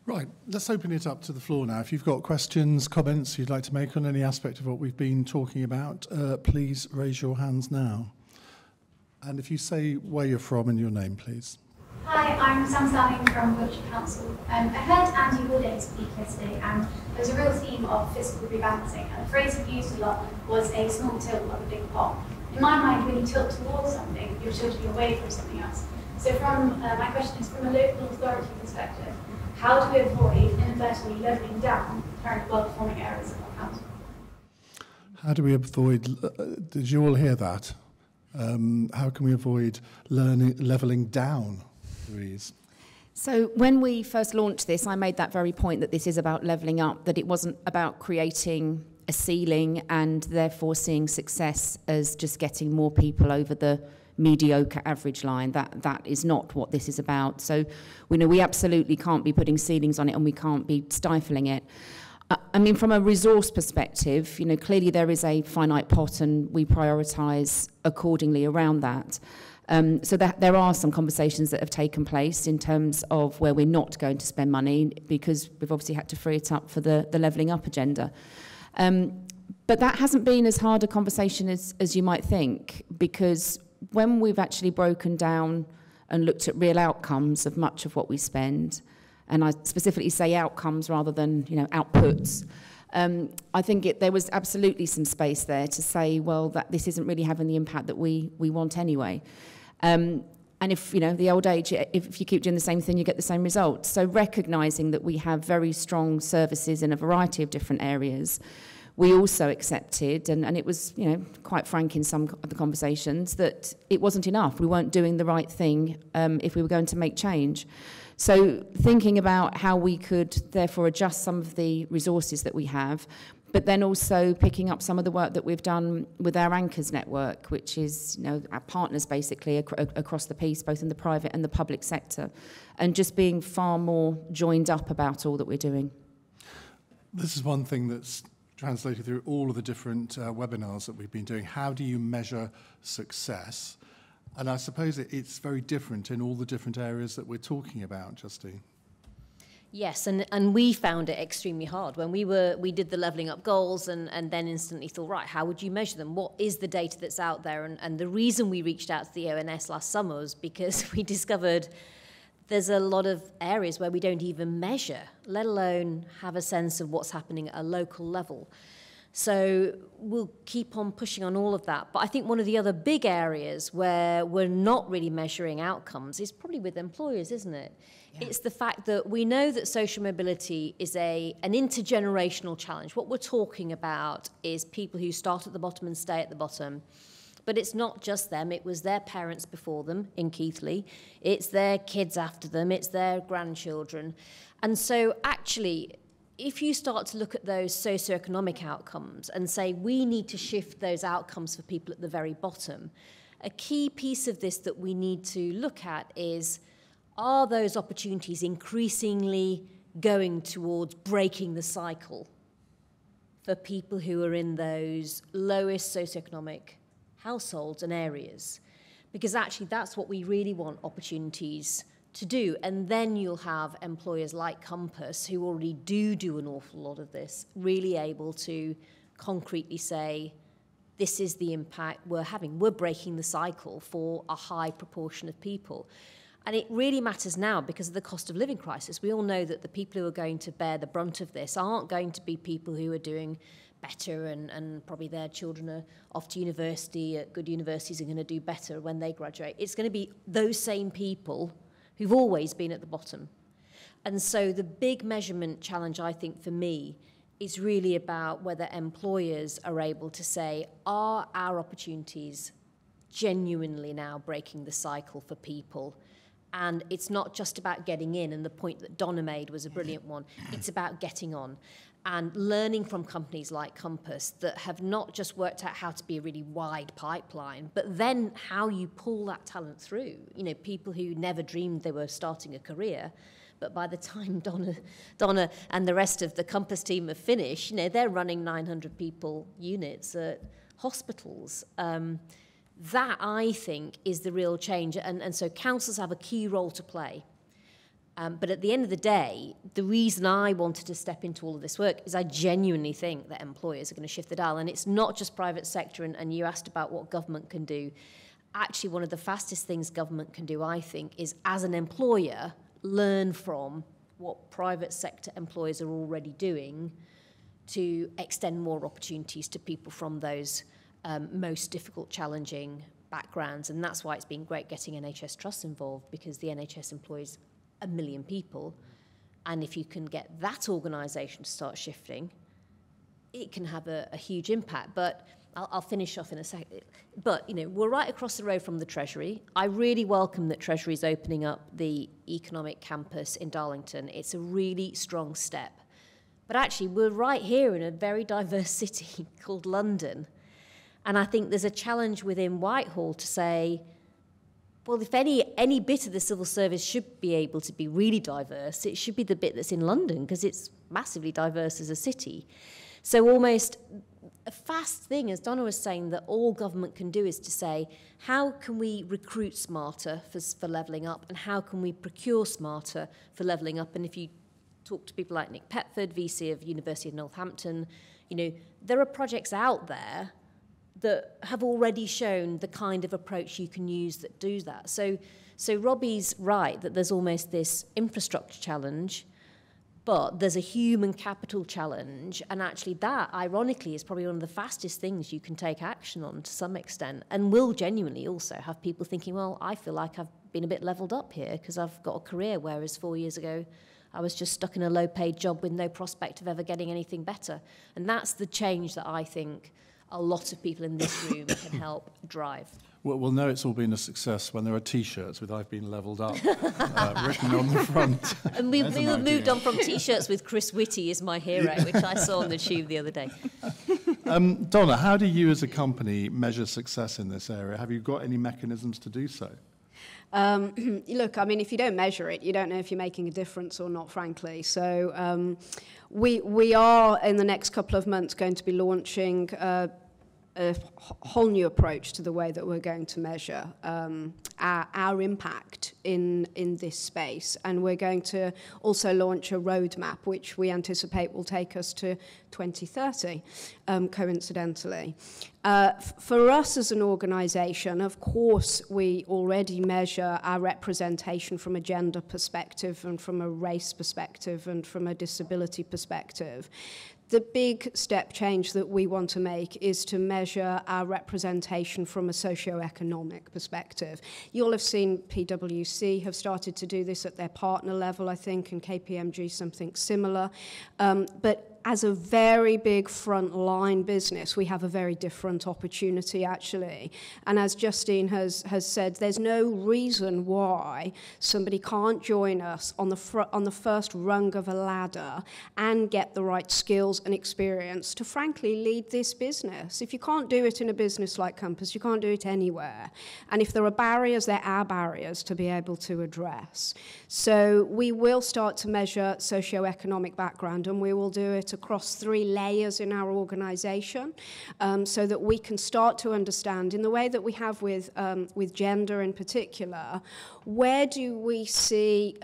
Right, let's open it up to the floor now. If you've got questions, comments you'd like to make on any aspect of what we've been talking about, please raise your hands now. And if you say where you're from and your name, please. Hi, I'm Sam Starling from Wiltshire Council. I heard Andy Woodard speak yesterday, and there's a real theme of fiscal rebalancing, and the phrase he used a lot was a small tilt of a big pot. In my mind, when you tilt towards something, you're tilting away from something else. So my question is, from a local authority perspective, how do we avoid inadvertently levelling down current well-performing areas of our council? How do we avoid, did you all hear that? How can we avoid levelling down, Louise? So when we first launched this, I made that very point that this is about levelling up, that it wasn't about creating a ceiling and therefore seeing success as just getting more people over the mediocre average line. That is not what this is about. So we absolutely can't be putting ceilings on it, and we can't be stifling it. I mean, from a resource perspective, clearly there is a finite pot, and we prioritise accordingly around that. So that there are some conversations that have taken place in terms of where we're not going to spend money, because we've obviously had to free it up for the levelling up agenda. But that hasn't been as hard a conversation as you might think, because when we've actually broken down and looked at real outcomes of much of what we spend, and I specifically say outcomes rather than outputs, I think there was absolutely some space there to say, well, that this isn't really having the impact that we want anyway. And if, the old age, if you keep doing the same thing, you get the same results. So recognising that we have very strong services in a variety of different areas, we also accepted, and it was, quite frank in some of the conversations, that it wasn't enough. We weren't doing the right thing if we were going to make change. So thinking about how we could therefore adjust some of the resources that we have, but then also picking up some of the work that we've done with our anchors network, which is our partners basically across the piece, both in the private and the public sector, and just being far more joined up about all that we're doing. This is one thing that's translated through all of the different webinars that we've been doing. How do you measure success? And I suppose it's very different in all the different areas that we're talking about, Justine. Yes, and we found it extremely hard when we did the levelling up goals and then instantly thought, right, how would you measure them? What is the data that's out there? And the reason we reached out to the ONS last summer was because we discovered there's a lot of areas where we don't even measure, let alone have a sense of what's happening at a local level. So we'll keep on pushing on all of that. But I think one of the other big areas where we're not really measuring outcomes is probably with employers, isn't it? Yeah. It's the fact that we know that social mobility is an intergenerational challenge. What we're talking about is people who start at the bottom and stay at the bottom. But it's not just them. It was their parents before them in Keighley. It's their kids after them. It's their grandchildren. And so actually, if you start to look at those socioeconomic outcomes and say we need to shift those outcomes for people at the very bottom, a key piece of this that we need to look at is, are those opportunities increasingly going towards breaking the cycle for people who are in those lowest socioeconomic households and areas? Because actually that's what we really want opportunities to do. And then you'll have employers like Compass, who already do an awful lot of this, really able to concretely say, this is the impact we're having. We're breaking the cycle for a high proportion of people. And it really matters now because of the cost of living crisis. We all know that the people who are going to bear the brunt of this aren't going to be people who are doing better and probably their children are off to university at good universities are going to do better when they graduate. It's going to be those same people who've always been at the bottom. And so the big measurement challenge, I think, for me, is really about whether employers are able to say, are our opportunities genuinely now breaking the cycle for people? And it's not just about getting in, and the point that Donna made was a brilliant one. It's about getting on and learning from companies like Compass that have not just worked out how to be a really wide pipeline, but then how you pull that talent through. You know, people who never dreamed they were starting a career, but by the time Donna and the rest of the Compass team have finished, you know, they're running 900 people units at hospitals. That, I think, is the real change. And so councils have a key role to play. But at the end of the day, the reason I wanted to step into all of this work is I genuinely think that employers are going to shift the dial. And it's not just private sector, and you asked about what government can do. Actually, one of the fastest things government can do, I think, is as an employer, learn from what private sector employers are already doing to extend more opportunities to people from those most difficult, challenging backgrounds. And that's why it's been great getting NHS Trusts involved, because the NHS employs 1 million people, and if you can get that organisation to start shifting, it can have a huge impact. But I'll finish off in a second. But, you know, we're right across the road from the Treasury. I really welcome that Treasury is opening up the economic campus in Darlington. It's a really strong step. But actually, we're right here in a very diverse city called London. And I think there's a challenge within Whitehall to say, well, if any bit of the civil service should be able to be really diverse, it should be the bit that's in London, because it's massively diverse as a city. So almost a fast thing, as Donna was saying, that all government can do is to say, how can we recruit smarter for levelling up, and how can we procure smarter for levelling up? And if you talk to people like Nick Petford, VC of University of Northampton, you know, there are projects out there that have already shown the kind of approach you can use that do that. So Robbie's right that there's almost this infrastructure challenge, but there's a human capital challenge, and actually that, ironically, is probably one of the fastest things you can take action on to some extent, and will genuinely also have people thinking, well, I feel like I've been a bit levelled up here because I've got a career, whereas 4 years ago I was just stuck in a low-paid job with no prospect of ever getting anything better. And that's the change that I think a lot of people in this room can help drive. Well, we'll know it's all been a success when there are T-shirts with "I've been levelled up" written on the front. And we moved on from T-shirts with "Chris Whitty is my hero," which I saw on the tube the other day. Donna, how do you as a company measure success in this area? Have you got any mechanisms to do so? Look, I mean, if you don't measure it, you don't know if you're making a difference or not, frankly. So we are, in the next couple of months, going to be launching a whole new approach to the way that we're going to measure our impact in this space. And we're going to also launch a roadmap, which we anticipate will take us to 2030, coincidentally. For us as an organisation, of course, we already measure our representation from a gender perspective and from a race perspective and from a disability perspective. The big step change that we want to make is to measure our representation from a socio-economic perspective. You'll have seen PwC have started to do this at their partner level, I think, and KPMG something similar. But as a very big frontline business, we have a very different opportunity, actually. And as Justine has said, there's no reason why somebody can't join us on the first rung of a ladder and get the right skills and experience to, frankly, lead this business. If you can't do it in a business like Compass, you can't do it anywhere. And if there are barriers, there are barriers to be able to address. So we will start to measure socio-economic background, and we will do it across 3 layers in our organisation, so that we can start to understand, in the way that we have with gender in particular, where do we see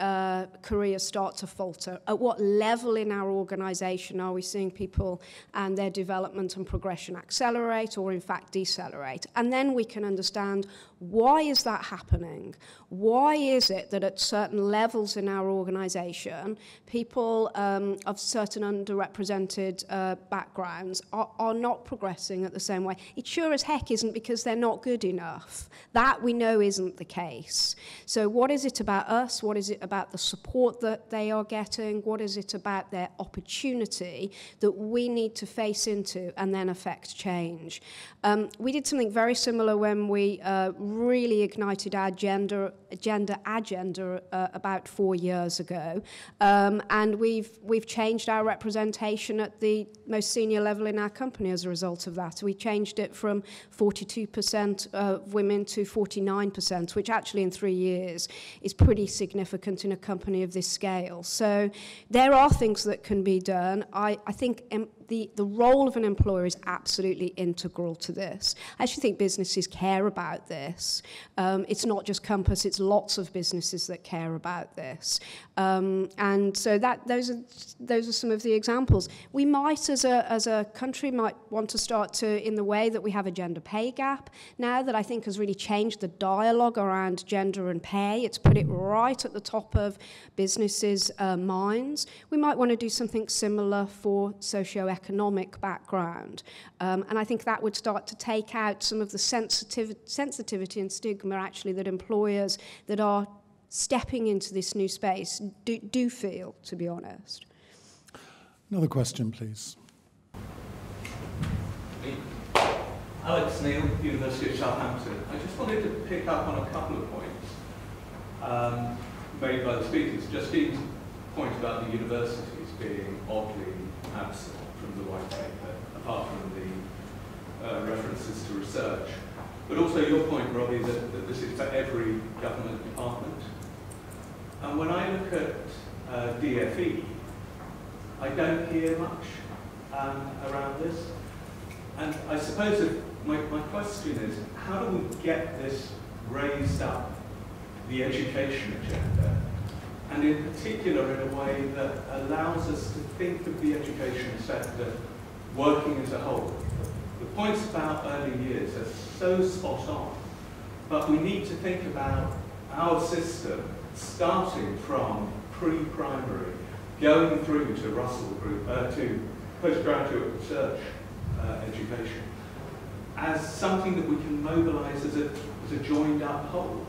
careers start to falter? At what level in our organisation are we seeing people and their development and progression accelerate or in fact decelerate? And then we can understand, why is that happening? Why is it that at certain levels in our organisation, people of certain underrepresented backgrounds are not progressing at the same way? It sure as heck isn't because they're not good enough. That we know isn't the case. So what is it about us? What is it about the support that they are getting? What is it about their opportunity that we need to face into and then affect change? We did something very similar when we really ignited our gender agenda about 4 years ago, and we've changed our representation at the most senior level in our company as a result of that. We changed it from 42% of women to 49%, which actually in 3 years is pretty significant in a company of this scale. So there are things that can be done. I think the role of an employer is absolutely integral to this. I actually think businesses care about this. It's not just Compass, it's lots of businesses that care about this. And so those are some of the examples. We might, as a country, might want to start to, in the way that we have a gender pay gap now, that I think has really changed the dialogue around gender and pay. It's put it right at the top of businesses' minds. We might want to do something similar for socio-economic background. And I think that would start to take out some of the sensitivity and stigma, actually, that employers that are stepping into this new space do feel, to be honest. Another question, please. Alex Neil, University of Southampton. I just wanted to pick up on a couple of points made by the speakers. Justine's point about the universities being oddly absent from the white paper, apart from the references to research. But also your point, Robbie, that this is for every government department. And when I look at DFE, I don't hear much around this. And I suppose that my question is, how do we get this raised up, the education agenda, and in particular in a way that allows us to think of the education sector working as a whole? The points about early years are so spot on, but we need to think about our system starting from pre-primary, going through to Russell Group, to postgraduate research education, as something that we can mobilise as a joined up whole.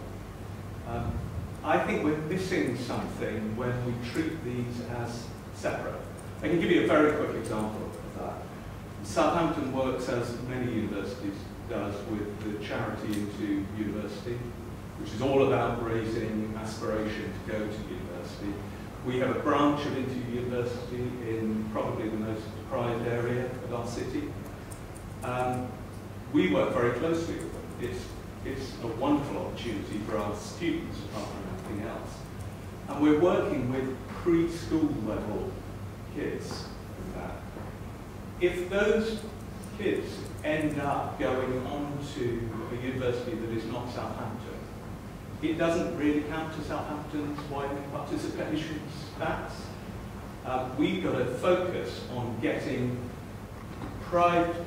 I think we're missing something when we treat these as separate. I can give you a very quick example of that. Southampton works, as many universities does, with the Charity Into University, which is all about raising aspiration to go to university. We have a branch of Into University in probably the most deprived area of our city. We work very closely with them. It's a wonderful opportunity for our students, apart from anything else. And we're working with preschool level kids with that. If those kids end up going on to a university that is not Southampton, it doesn't really count to Southampton's widening participation stats. We've got to focus on getting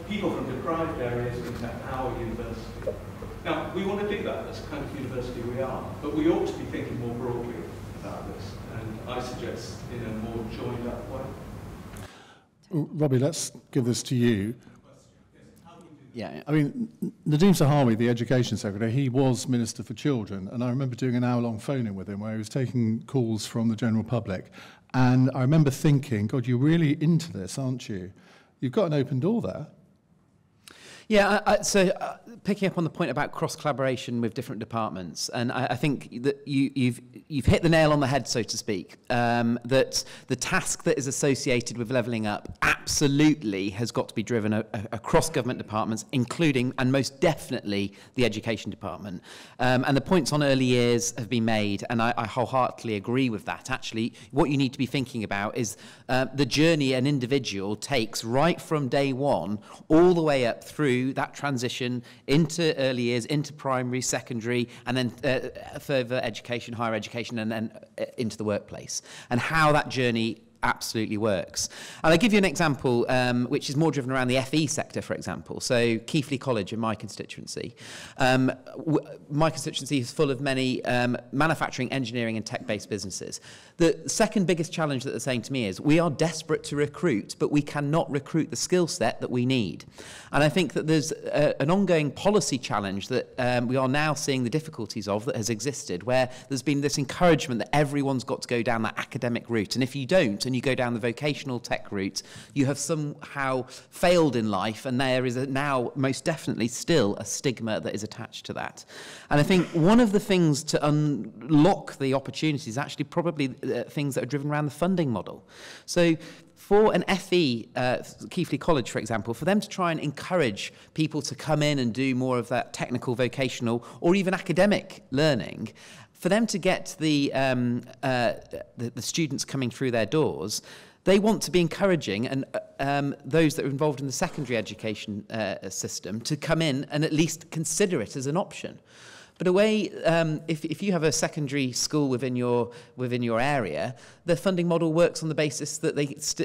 people from deprived areas into our university. Now, we want to do that as the kind of university we are, but we ought to be thinking more broadly about this, and I suggest in a more joined up way. Robbie, let's give this to you. Yeah. I mean, Nadeem Sahawi, the Education Secretary, he was Minister for Children, and I remember doing an hour-long phone-in with him where he was taking calls from the general public, and I remember thinking, God, you're really into this, aren't you? You've got an open door there. Yeah, so picking up on the point about cross-collaboration with different departments, and I think that you've hit the nail on the head, so to speak, that the task that is associated with levelling up absolutely has got to be driven across government departments, including, and most definitely, the Education Department. And the points on early years have been made, and I wholeheartedly agree with that. Actually, what you need to be thinking about is the journey an individual takes right from day one all the way up through that transition into early years, into primary, secondary, and then further education, higher education, and then into the workplace, and how that journey absolutely works. And I'll give you an example which is more driven around the FE sector, for example. So Keighley College in my constituency. My constituency is full of many manufacturing, engineering and tech-based businesses. The second biggest challenge that they're saying to me is we are desperate to recruit, but we cannot recruit the skill set that we need. And I think that there's an ongoing policy challenge that we are now seeing the difficulties of that has existed, where there's been this encouragement that everyone's got to go down that academic route. And if you don't, and you go down the vocational tech route, you have somehow failed in life, and there is now most definitely still a stigma that is attached to that. And I think one of the things to unlock the opportunities is actually probably things that are driven around the funding model. So for an FE, Keighley College, for example, for them to try and encourage people to come in and do more of that technical, vocational, or even academic learning, for them to get the students coming through their doors, they want to be encouraging and those that are involved in the secondary education system to come in and at least consider it as an option. But if you have a secondary school within your area, the funding model works on the basis that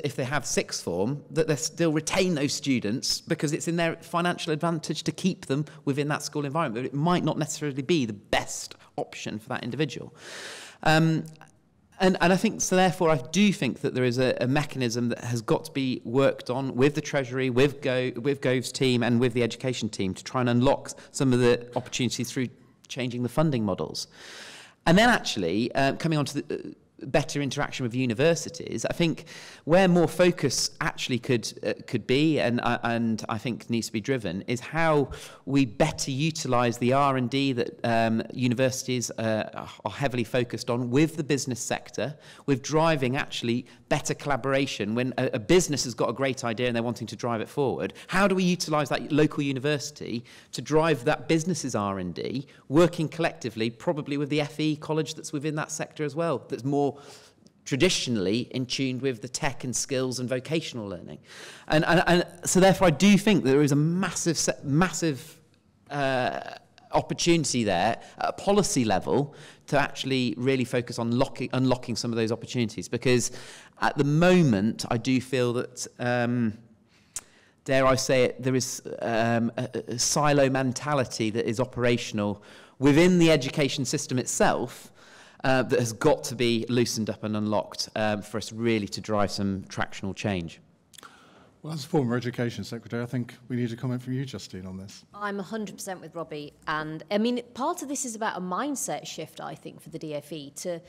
if they have sixth form, that they still retain those students because it's in their financial advantage to keep them within that school environment. But it might not necessarily be the best option for that individual. And I think, so therefore, I do think that there is a mechanism that has got to be worked on with the Treasury, with Gove's team and with the education team to try and unlock some of the opportunities through changing the funding models. And then actually, coming on to the better interaction with universities, I think where more focus actually could be, and I think needs to be driven, is how we better utilise the R&D that universities are heavily focused on with the business sector, with driving actually better collaboration. When a business has got a great idea and they're wanting to drive it forward, how do we utilise that local university to drive that business's R&D, working collectively, probably with the FE college that's within that sector as well, that's more traditionally in tune with the tech and skills and vocational learning. And so therefore I do think that there is a massive opportunity there at a policy level to actually really focus on unlocking some of those opportunities, because at the moment I do feel that dare I say it, there is a silo mentality that is operational within the education system itself that has got to be loosened up and unlocked for us really to drive some tractional change. Well, as a former Education Secretary, I think we need a comment from you, Justine, on this. I'm 100% with Robbie. And, I mean, part of this is about a mindset shift, I think, for the DFE,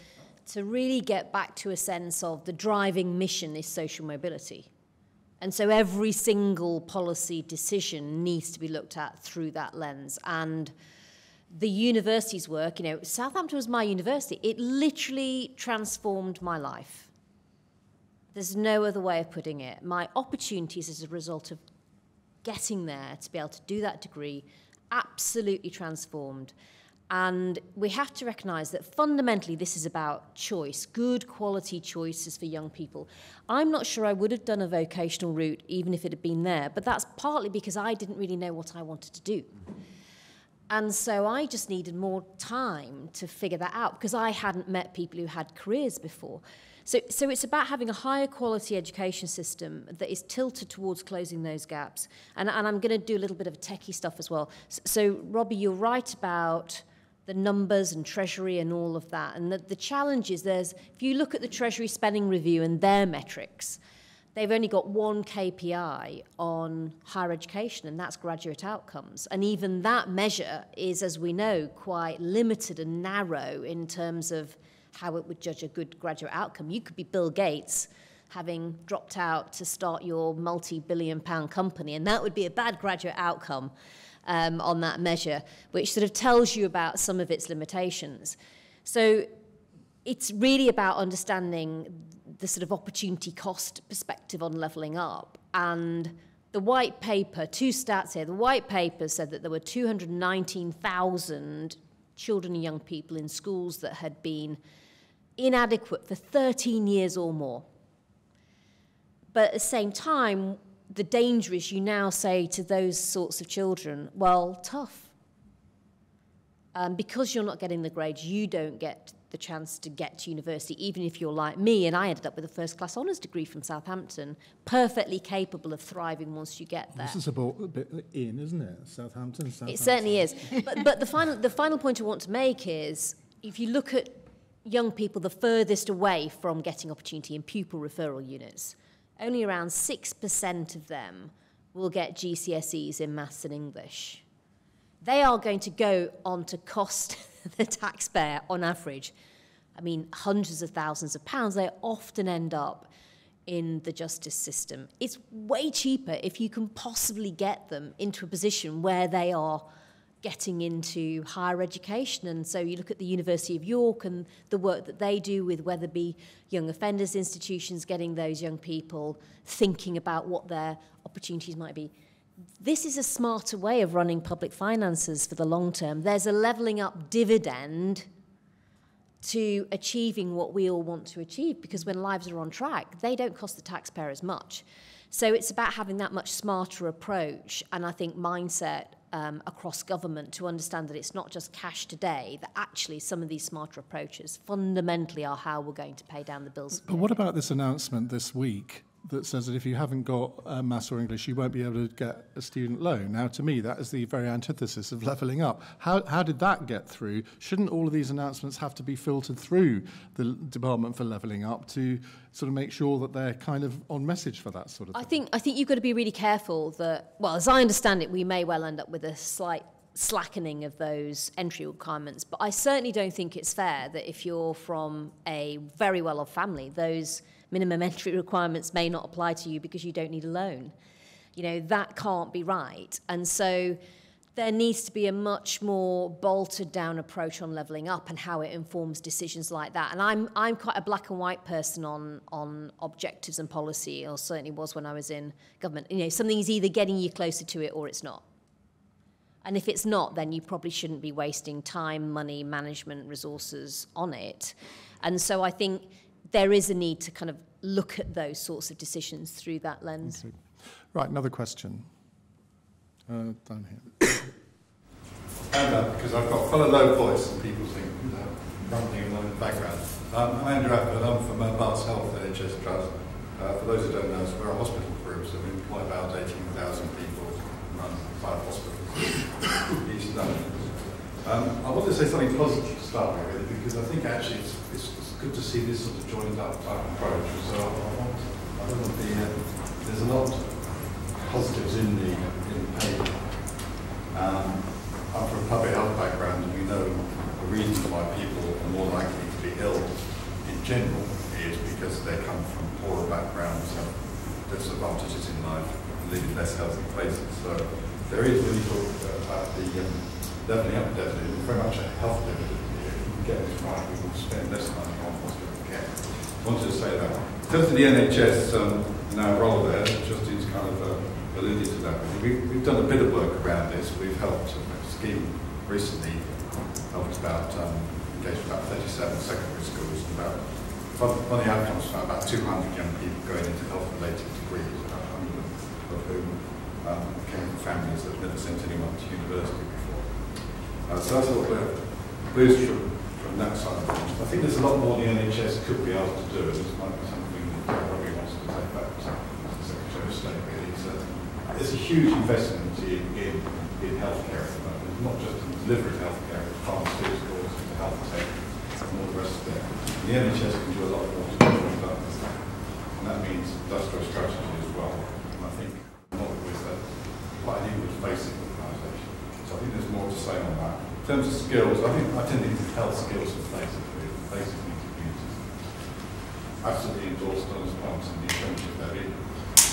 to really get back to a sense of the driving mission is social mobility. And so every single policy decision needs to be looked at through that lens. And the university's work, you know, Southampton was my university. It literally transformed my life. There's no other way of putting it. My opportunities as a result of getting there to be able to do that degree absolutely transformed. And we have to recognise that fundamentally this is about choice, good quality choices for young people. I'm not sure I would have done a vocational route even if it had been there, but that's partly because I didn't really know what I wanted to do. And so I just needed more time to figure that out because I hadn't met people who had careers before. So it's about having a higher quality education system that is tilted towards closing those gaps. And I'm going to do a little bit of techie stuff as well. So Robbie, you're right about the numbers and Treasury and all of that. And the challenge is if you look at the Treasury Spending Review and their metrics, they've only got one KPI on higher education, and that's graduate outcomes. And even that measure is, as we know, quite limited and narrow in terms of how it would judge a good graduate outcome. You could be Bill Gates, having dropped out to start your multi-billion-pound company, and that would be a bad graduate outcome on that measure, which sort of tells you about some of its limitations. So it's really about understanding the sort of opportunity cost perspective on levelling up. And the white paper, 2 stats here, the white paper said that there were 219,000 children and young people in schools that had been inadequate for 13 years or more. But at the same time, the danger is you now say to those sorts of children, well, tough. Because you're not getting the grades, you don't get the chance to get to university, even if you're like me, and I ended up with a first-class honours degree from Southampton, perfectly capable of thriving once you get there. This is a bit in, isn't it? Southampton. It certainly is. But the final point I want to make is, if you look at young people the furthest away from getting opportunity in pupil referral units, only around 6% of them will get GCSEs in maths and English. They are going to go on to cost the taxpayer, on average, I mean, hundreds of thousands of pounds. They often end up in the justice system. It's way cheaper if you can possibly get them into a position where they are getting into higher education. And so you look at the University of York and the work that they do with whether it be young offenders institutions, getting those young people thinking about what their opportunities might be. This is a smarter way of running public finances for the long term. There's a levelling up dividend to achieving what we all want to achieve, because when lives are on track, they don't cost the taxpayer as much. So it's about having that much smarter approach, and I think mindset across government to understand that it's not just cash today, that actually some of these smarter approaches fundamentally are how we're going to pay down the bills. But what about this announcement this week that says that if you haven't got maths or English, you won't be able to get a student loan? Now, to me, that is the very antithesis of levelling up. How did that get through? Shouldn't all of these announcements have to be filtered through the Department for Levelling Up to sort of make sure that they're kind of on message for that sort of thing? I think you've got to be really careful that, well, as I understand it, we may well end up with a slight slackening of those entry requirements, but I certainly don't think it's fair that if you're from a very well-off family, those minimum entry requirements may not apply to you because you don't need a loan. You know, that can't be right. And so there needs to be a much more bolted down approach on levelling up and how it informs decisions like that. And I'm quite a black and white person on objectives and policy, or certainly was when I was in government. You know, something's either getting you closer to it or it's not. And if it's not, then you probably shouldn't be wasting time, money, management, resources on it. And so I think there is a need to kind of look at those sorts of decisions through that lens. Okay. Right, another question. Down here. Because I've got quite a low voice and people think, rumbling along in the background. I'm Andrew Appel, I'm from Barts Health NHS Trust. For those who don't know, we're a hospital group, so we employ about 18,000 people, run 5 hospitals in East London. I want to say something positive to start with, really, because I think actually it's good to see this sort of joined up type approach. So there's a lot of positives in the paper. I'm from a public health background, and we know the reason why people are more likely to be ill in general is because they come from poorer backgrounds, have disadvantages in life, and live in less healthy places. So there is, when you talk about the levelling up dividend, it's very much a health dividend. Get this right, we will spend less money on hospital care. I wanted to say that. In terms of the NHS now role there, Justine's kind of alluded to that. We've done a bit of work around this. We've helped a scheme recently, helped about engaged about 37 secondary schools, and about one of the outcomes for about 200 young people going into health-related degrees, about 100 of whom came from families that had never sent anyone to university before. So that's a little bit of boost from that side of things. I think there's a lot more the NHS could be able to do, and this might be something that probably wants to take back to the Secretary of State, really. So there's a huge investment in healthcare at the moment, not just in delivery of healthcare, but pharmaceuticals, health tech, and all the rest of it. And the NHS can do a lot more to do that. and that means industrial strategy as well. And I think not with quite an inward-facing organisation. So I think there's more to say on that. In terms of skills, I tend to think health skills are basic needs communities. Absolutely endorsed on those points in the apprenticeship levy.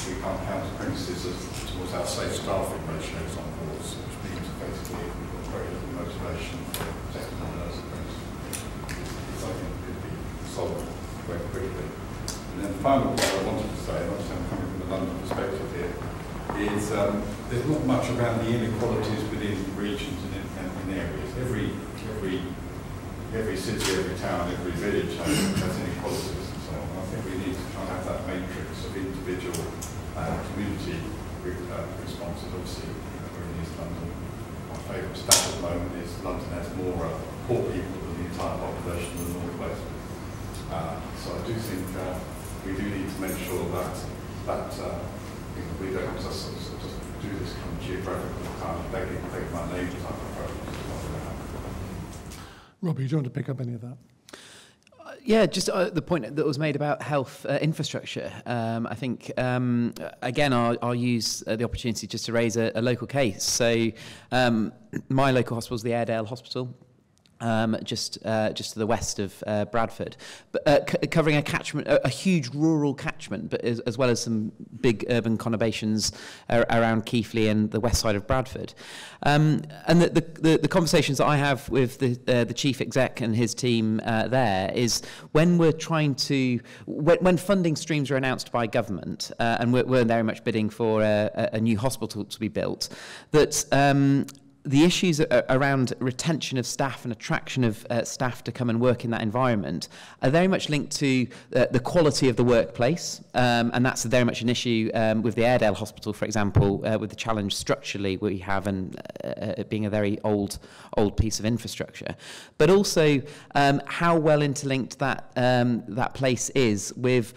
We can't count apprentices towards our safe staffing ratios on boards, which means basically we've got very little motivation for second and nurse apprentices. It's something that could be solved very quickly. And then the final point I wanted to say, and obviously I'm coming from the London perspective here, is there's not much around the inequalities within regions and in areas. Every city, every town, every village has inequalities and so on. I think we need to try and have that matrix of individual community responses. Obviously, we're in East London. My favourite stat at the moment is London has more poor people than the entire population of the North West. So I do think we do need to make sure that we don't just do this kind of geographical kind of begging my neighbour type approach. Robbie, do you want to pick up any of that? Yeah, just the point that was made about health infrastructure. I think, again, I'll use the opportunity just to raise a local case. So my local hospital is the Airedale Hospital. Just to the west of Bradford, but covering a catchment, a huge rural catchment, but as well as some big urban conurbations around Keighley and the west side of Bradford. And the conversations that I have with the chief exec and his team there is when we're trying to, when funding streams are announced by government, and we're very much bidding for a new hospital to be built, that the issues around retention of staff and attraction of staff to come and work in that environment are very much linked to the quality of the workplace, and that's very much an issue with the Airedale Hospital, for example, with the challenge structurally we have and it being a very old piece of infrastructure, but also how well interlinked that place is with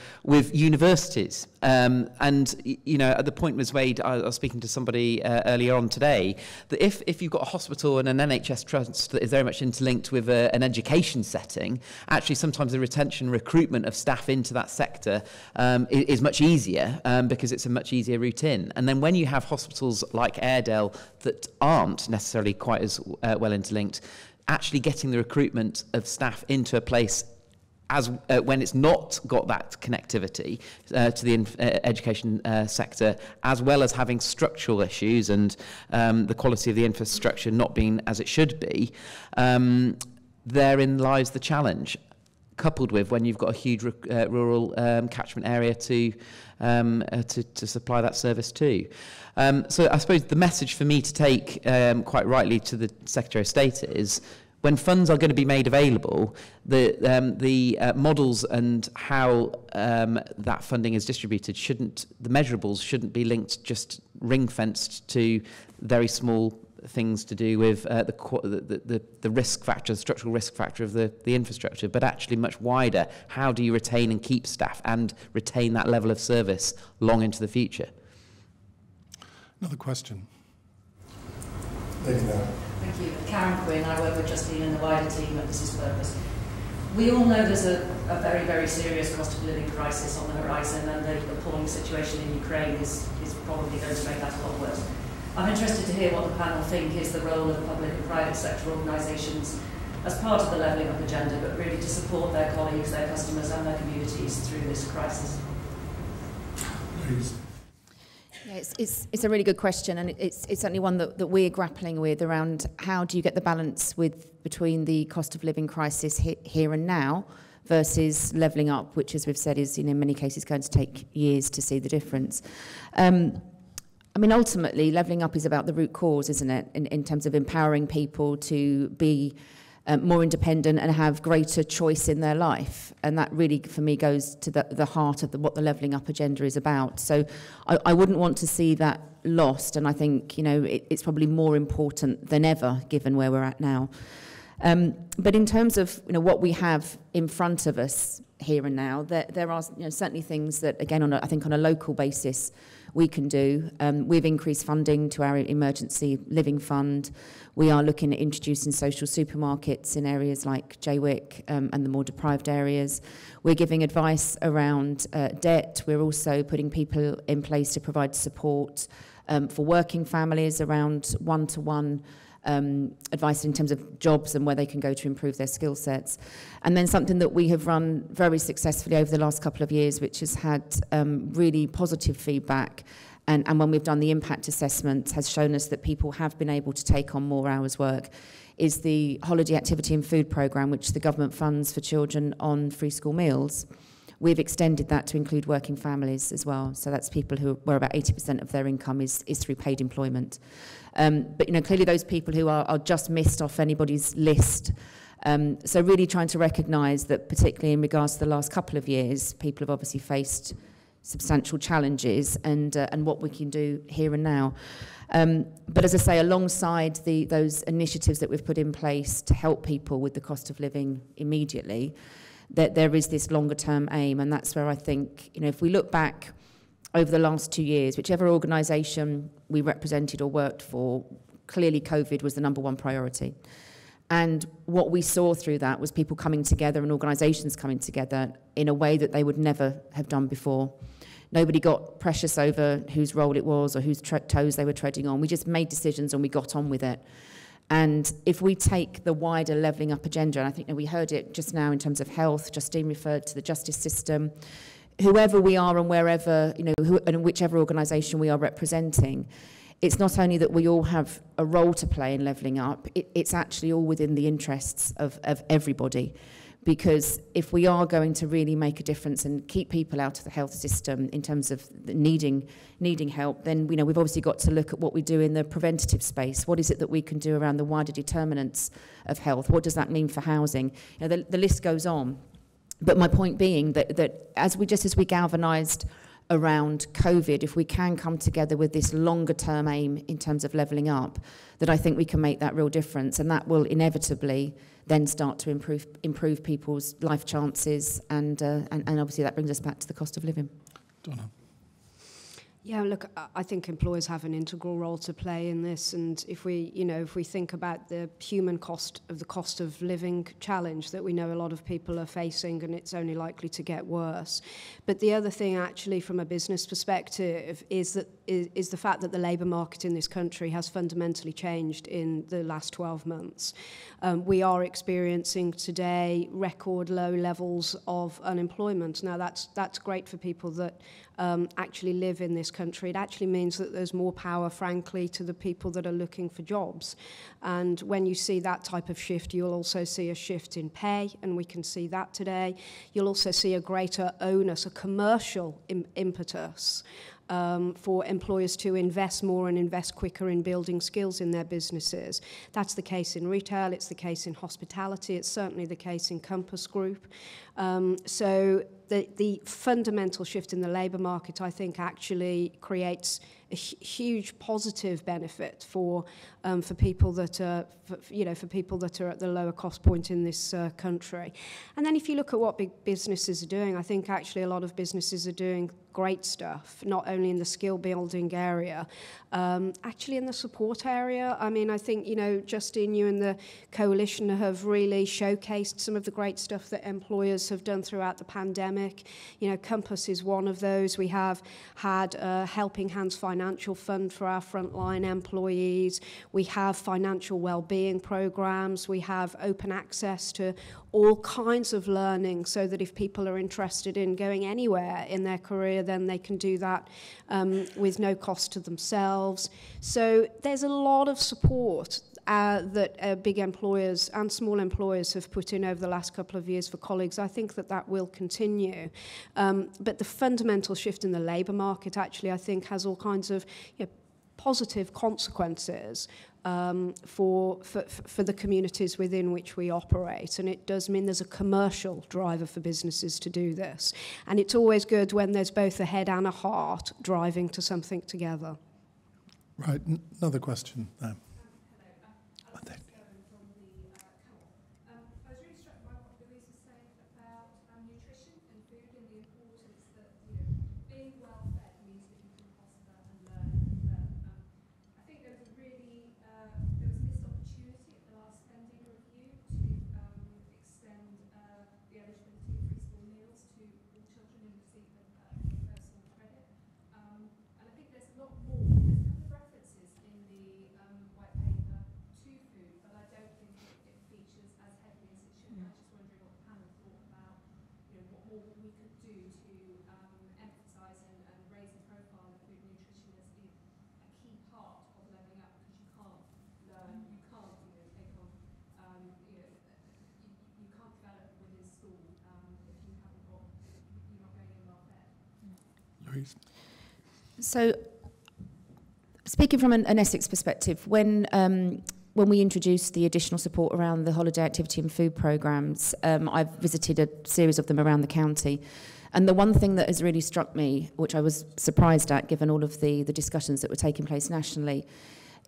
universities. And you know, the point was made, I was speaking to somebody earlier on today, that if you've got a hospital and an NHS trust that is very much interlinked with an education setting, actually sometimes the retention recruitment of staff into that sector is much easier because it's a much easier route in. And then when you have hospitals like Airedale that aren't necessarily quite as well interlinked, actually getting the recruitment of staff into a place as when it's not got that connectivity to the education sector, as well as having structural issues and the quality of the infrastructure not being as it should be, therein lies the challenge, coupled with when you've got a huge rural catchment area to supply that service to. So I suppose the message for me to take quite rightly to the Secretary of State is, when funds are going to be made available, the models and how that funding is distributed the measurables shouldn't be linked, just ring-fenced to very small things to do with the risk factor, the structural risk factor of the infrastructure, but actually much wider. How do you retain and keep staff and retain that level of service long into the future? Another question. Thank you. Thank you. Karen Quinn, I work with Justine and the wider team at This Is Purpose. We all know there's a very, very serious cost of living crisis on the horizon, and the appalling situation in Ukraine is probably going to make that a lot worse. I'm interested to hear what the panel think is the role of public and private sector organisations as part of the levelling up agenda, but really to support their colleagues, their customers and their communities through this crisis. Please. Yeah, it's a really good question, and it's certainly one that we're grappling with around how do you get the balance between the cost of living crisis here and now versus levelling up, which, as we've said, is in many cases going to take years to see the difference. I mean, ultimately, levelling up is about the root cause, isn't it, in terms of empowering people to be more independent and have greater choice in their life. And that really, for me, goes to the heart of what the levelling up agenda is about. So I wouldn't want to see that lost. And I think, it's probably more important than ever, given where we're at now. But in terms of, what we have in front of us here and now, there are certainly things that, again, I think on a local basis, we can do. We've increased funding to our emergency living fund. We are looking at introducing social supermarkets in areas like Jaywick and the more deprived areas. We're giving advice around debt. We're also putting people in place to provide support for working families around one-to-one advice in terms of jobs and where they can go to improve their skill sets. And then something that we have run very successfully over the last couple of years, which has had really positive feedback, and when we've done the impact assessment has shown us that people have been able to take on more hours work, is the holiday activity and food programme, which the government funds for children on free school meals. We've extended that to include working families as well. So that's people where about 80% of their income is through paid employment. But clearly those people who are just missed off anybody's list. So really trying to recognise that, particularly in regards to the last couple of years, people have obviously faced substantial challenges and what we can do here and now. But as I say, alongside those initiatives that we've put in place to help people with the cost of living immediately, that there is this longer term aim, and that's where I think, if we look back over the last 2 years, whichever organisation we represented or worked for, clearly COVID was the number one priority. And what we saw through that was people coming together and organisations coming together in a way that they would never have done before. Nobody got precious over whose role it was or whose toes they were treading on. We just made decisions and we got on with it. And if we take the wider levelling up agenda, and I think we heard it just now in terms of health, Justine referred to the justice system, whoever we are and wherever, and whichever organisation we are representing, it's not only that we all have a role to play in levelling up, it's actually all within the interests of everybody. Because if we are going to really make a difference and keep people out of the health system in terms of needing help, then we've obviously got to look at what we do in the preventative space. What is it that we can do around the wider determinants of health? What does that mean for housing? The list goes on. But my point being that as we galvanised around COVID, if we can come together with this longer term aim in terms of levelling up, that I think we can make that real difference, and that will inevitably then start to improve people's life chances, and obviously that brings us back to the cost of living. Donna. Yeah, look, I think employers have an integral role to play in this, and if we think about the human cost of living challenge that we know a lot of people are facing, and it's only likely to get worse. But the other thing, actually, from a business perspective, is the fact that the labour market in this country has fundamentally changed in the last 12 months. We are experiencing today record low levels of unemployment. Now, that's great for people that actually live in this country. It actually means that there's more power, frankly, to the people that are looking for jobs. And when you see that type of shift, you'll also see a shift in pay, and we can see that today. You'll also see a greater onus, a commercial impetus for employers to invest more and invest quicker in building skills in their businesses. That's the case in retail, it's the case in hospitality, it's certainly the case in Compass Group. So the fundamental shift in the labour market, I think, actually creates a huge positive benefit for people that are at the lower cost point in this country. And then if you look at what big businesses are doing, I think actually a lot of businesses are doing great stuff, not only in the skill building area, actually in the support area. I mean, I think, Justine, you and the coalition have really showcased some of the great stuff that employers have done throughout the pandemic. Compass is one of those. We have had a Helping Hands Financial Fund for our frontline employees. We have financial well-being programs. We have open access to all kinds of learning so that if people are interested in going anywhere in their career, then they can do that with no cost to themselves. So there's a lot of support that big employers and small employers have put in over the last couple of years for colleagues. I think that will continue. But the fundamental shift in the labour market, actually, I think has all kinds of positive consequences for the communities within which we operate. And it does mean there's a commercial driver for businesses to do this. And it's always good when there's both a head and a heart driving to something together. Right, another question there. please. So, speaking from an Essex perspective, when we introduced the additional support around the holiday activity and food programmes, I've visited a series of them around the county. And the one thing that has really struck me, which I was surprised at, given all of the discussions that were taking place nationally,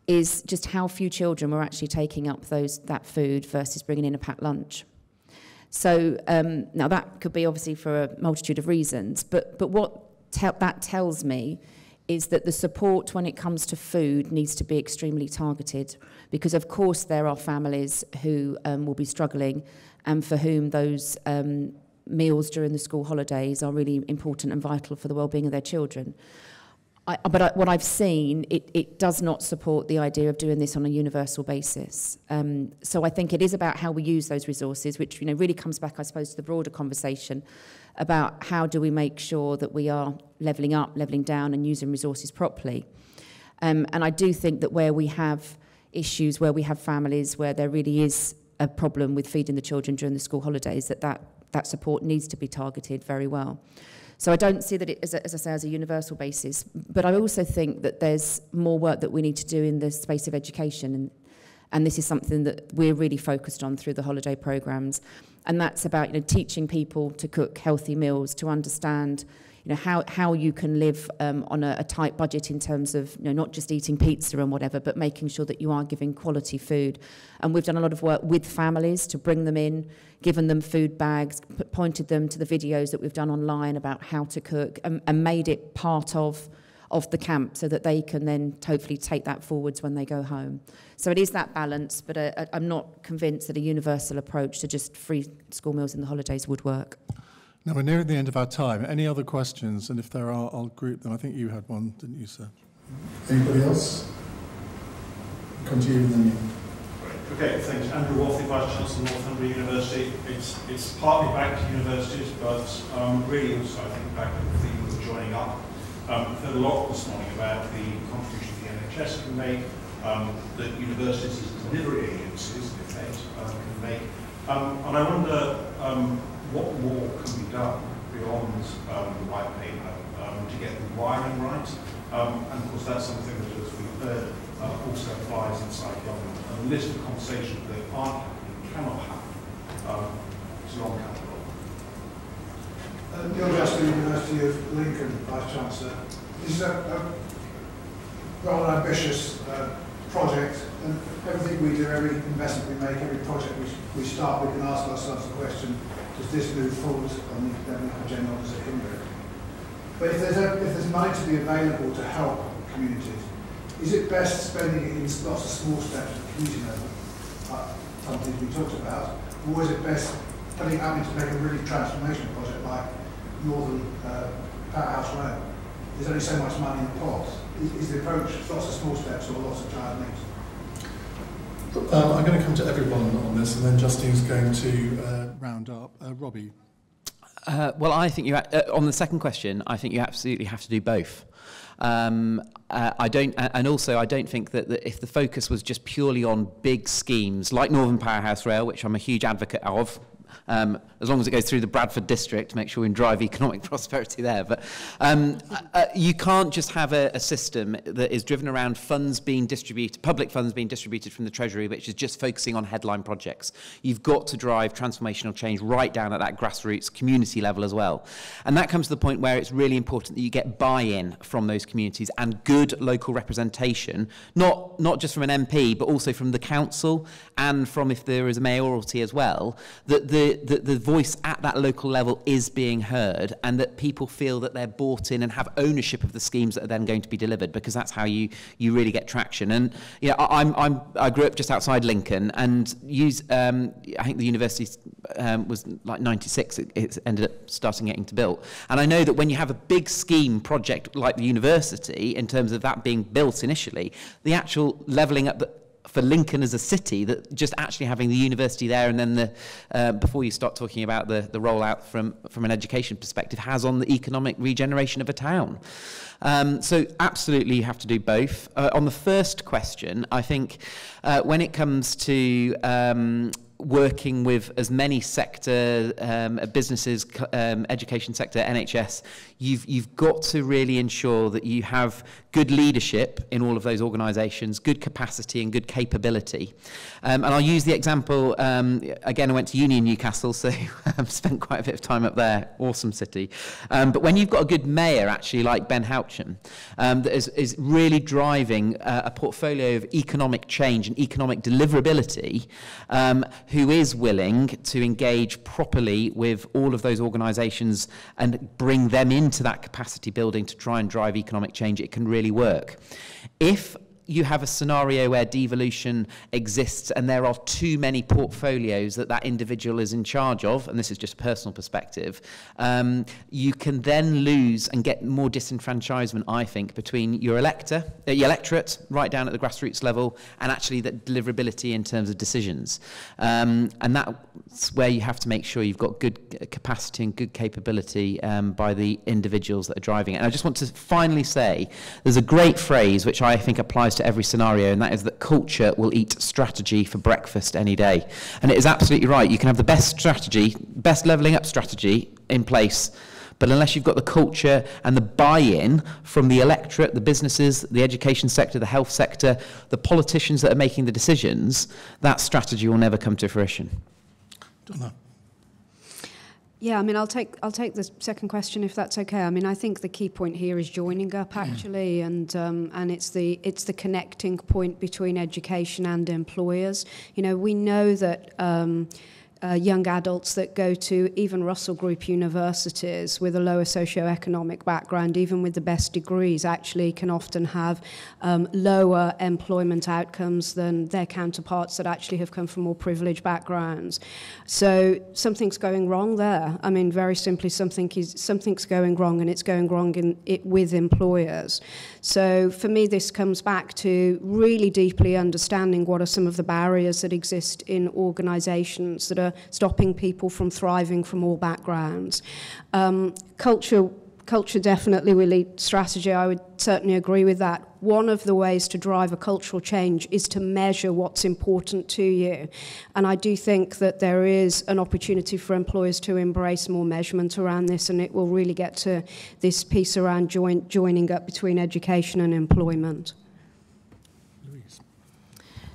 is just how few children were actually taking up that food versus bringing in a packed lunch. So now that could be obviously for a multitude of reasons, but what that tells me is that the support when it comes to food needs to be extremely targeted, because of course there are families who will be struggling and for whom those meals during the school holidays are really important and vital for the well-being of their children. But what I've seen, it does not support the idea of doing this on a universal basis. So I think it is about how we use those resources, which really comes back, I suppose, to the broader conversation about how do we make sure that we are levelling up, levelling down and using resources properly. And I do think that where we have issues, where we have families where there really is a problem with feeding the children during the school holidays, that support needs to be targeted very well. So I don't see that it, as I say, as a universal basis, but I also think that there's more work that we need to do in the space of education, and this is something that we're really focused on through the holiday programmes, and that's about teaching people to cook healthy meals, to understand how you can live on a tight budget in terms of not just eating pizza and whatever, but making sure that you are giving quality food. And we've done a lot of work with families to bring them in, given them food bags, pointed them to the videos that we've done online about how to cook, and made it part of the camp so that they can then hopefully take that forwards when they go home. So it is that balance, but I'm not convinced that a universal approach to just free school meals in the holidays would work. Now, we're nearing the end of our time. Any other questions? And if there are, I'll group them. I think you had one, didn't you, sir? Anybody else? Come to you and then you. Okay, thanks. Andrew Walthy, Vice Chancellor, Northumbria University. It's partly back to universities, but really also, I think, back to the theme of joining up. We've heard a lot this morning about the contribution the NHS can make, that universities as delivery agencies, in effect, can make. And I wonder what more can be done beyond the white paper to get the wiring right. And of course, that's something that, as we've heard, also applies inside government. And the list of conversations that aren't happening, cannot happen, is long capital. Neil Jasper, University of Lincoln, Vice Chancellor. This is a rather ambitious project, and everything we do, every investment we make, every project we start, we can ask ourselves the question, does this move forward on the academic agenda, or does it hinder it? But if there's money to be available to help communities, is it best spending it in lots of small steps at the community level, some things we talked about, or is it best putting it out to make a really transformational project like Northern Powerhouse Rail? There's only so much money in the pot. Is the approach lots of small steps or lots of giant leaps? I'm going to come to everyone on this, and then Justine's going to round up. Robbie. Well, I think on the second question, I think you absolutely have to do both. I don't think that if the focus was just purely on big schemes like Northern Powerhouse Rail, which I'm a huge advocate of, as long as it goes through the Bradford district, make sure we drive economic prosperity there. But you can't just have a system that is driven around funds being distributed, public funds being distributed from the Treasury, which is just focusing on headline projects. You've got to drive transformational change right down at that grassroots community level as well. And that comes to the point where it's really important that you get buy-in from those communities and good local representation, not just from an MP, but also from the council and from, if there is a mayoralty as well, that the voice at that local level is being heard, and that people feel that they're bought in and have ownership of the schemes that are then going to be delivered, because that's how you really get traction. And I grew up just outside Lincoln, and I think the university was like 96. It ended up starting getting to built, and I know that when you have a big scheme project like the university, in terms of that being built initially, the actual levelling up for Lincoln as a city, that just actually having the university there, and then before you start talking about the rollout from an education perspective, has on the economic regeneration of a town. So absolutely you have to do both. On the first question, I think when it comes to working with as many sector businesses, education sector, NHS, you've got to really ensure that you have good leadership in all of those organisations, good capacity and good capability. And I'll use the example, again, I went to uni in Newcastle, so I've spent quite a bit of time up there, awesome city. But when you've got a good mayor, actually, like Ben Houchin, that is really driving a portfolio of economic change and economic deliverability, who is willing to engage properly with all of those organisations and bring them into that capacity building to try and drive economic change, it can really work. If you have a scenario where devolution exists and there are too many portfolios that individual is in charge of, and this is just a personal perspective, you can then lose and get more disenfranchisement, I think, between your electorate, right down at the grassroots level, and actually that deliverability in terms of decisions. And that's where you have to make sure you've got good capacity and good capability by the individuals that are driving it. And I just want to finally say, there's a great phrase which I think applies to every scenario, and that is that culture will eat strategy for breakfast any day. And it is absolutely right. You can have the best strategy, best levelling up strategy in place, but unless you've got the culture and the buy-in from the electorate, the businesses, the education sector, the health sector, the politicians that are making the decisions, that strategy will never come to fruition. Donna. Yeah, I mean, I'll take the second question if that's okay. I mean, I think the key point here is joining up actually, and it's the connecting point between education and employers. You know, we know that young adults that go to even Russell Group universities with a lower socioeconomic background, even with the best degrees, actually can often have lower employment outcomes than their counterparts that actually have come from more privileged backgrounds. So something's going wrong there. I mean, very simply, something's going wrong, and it's going wrong with employers. So for me, this comes back to really deeply understanding what are some of the barriers that exist in organisations that are stopping people from thriving from all backgrounds. Culture definitely will lead strategy. I would certainly agree with that. One of the ways to drive a cultural change is to measure what's important to you. And I do think that there is an opportunity for employers to embrace more measurement around this, and it will really get to this piece around joining up between education and employment.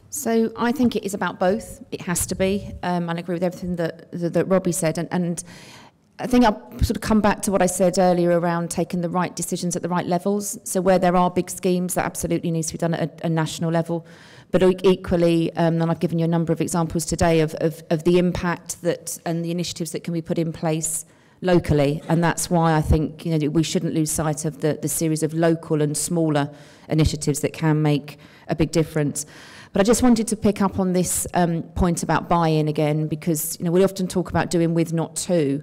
So I think it is about both. It has to be. I agree with everything that Robbie said. And I think I'll sort of come back to what I said earlier around taking the right decisions at the right levels. So where there are big schemes, that absolutely needs to be done at a national level. But equally, and I've given you a number of examples today of the impact that and the initiatives that can be put in place locally. And that's why I think, you know, we shouldn't lose sight of the series of local and smaller initiatives that can make a big difference. But I just wanted to pick up on this point about buy-in again, because, you know, we often talk about doing with, not to,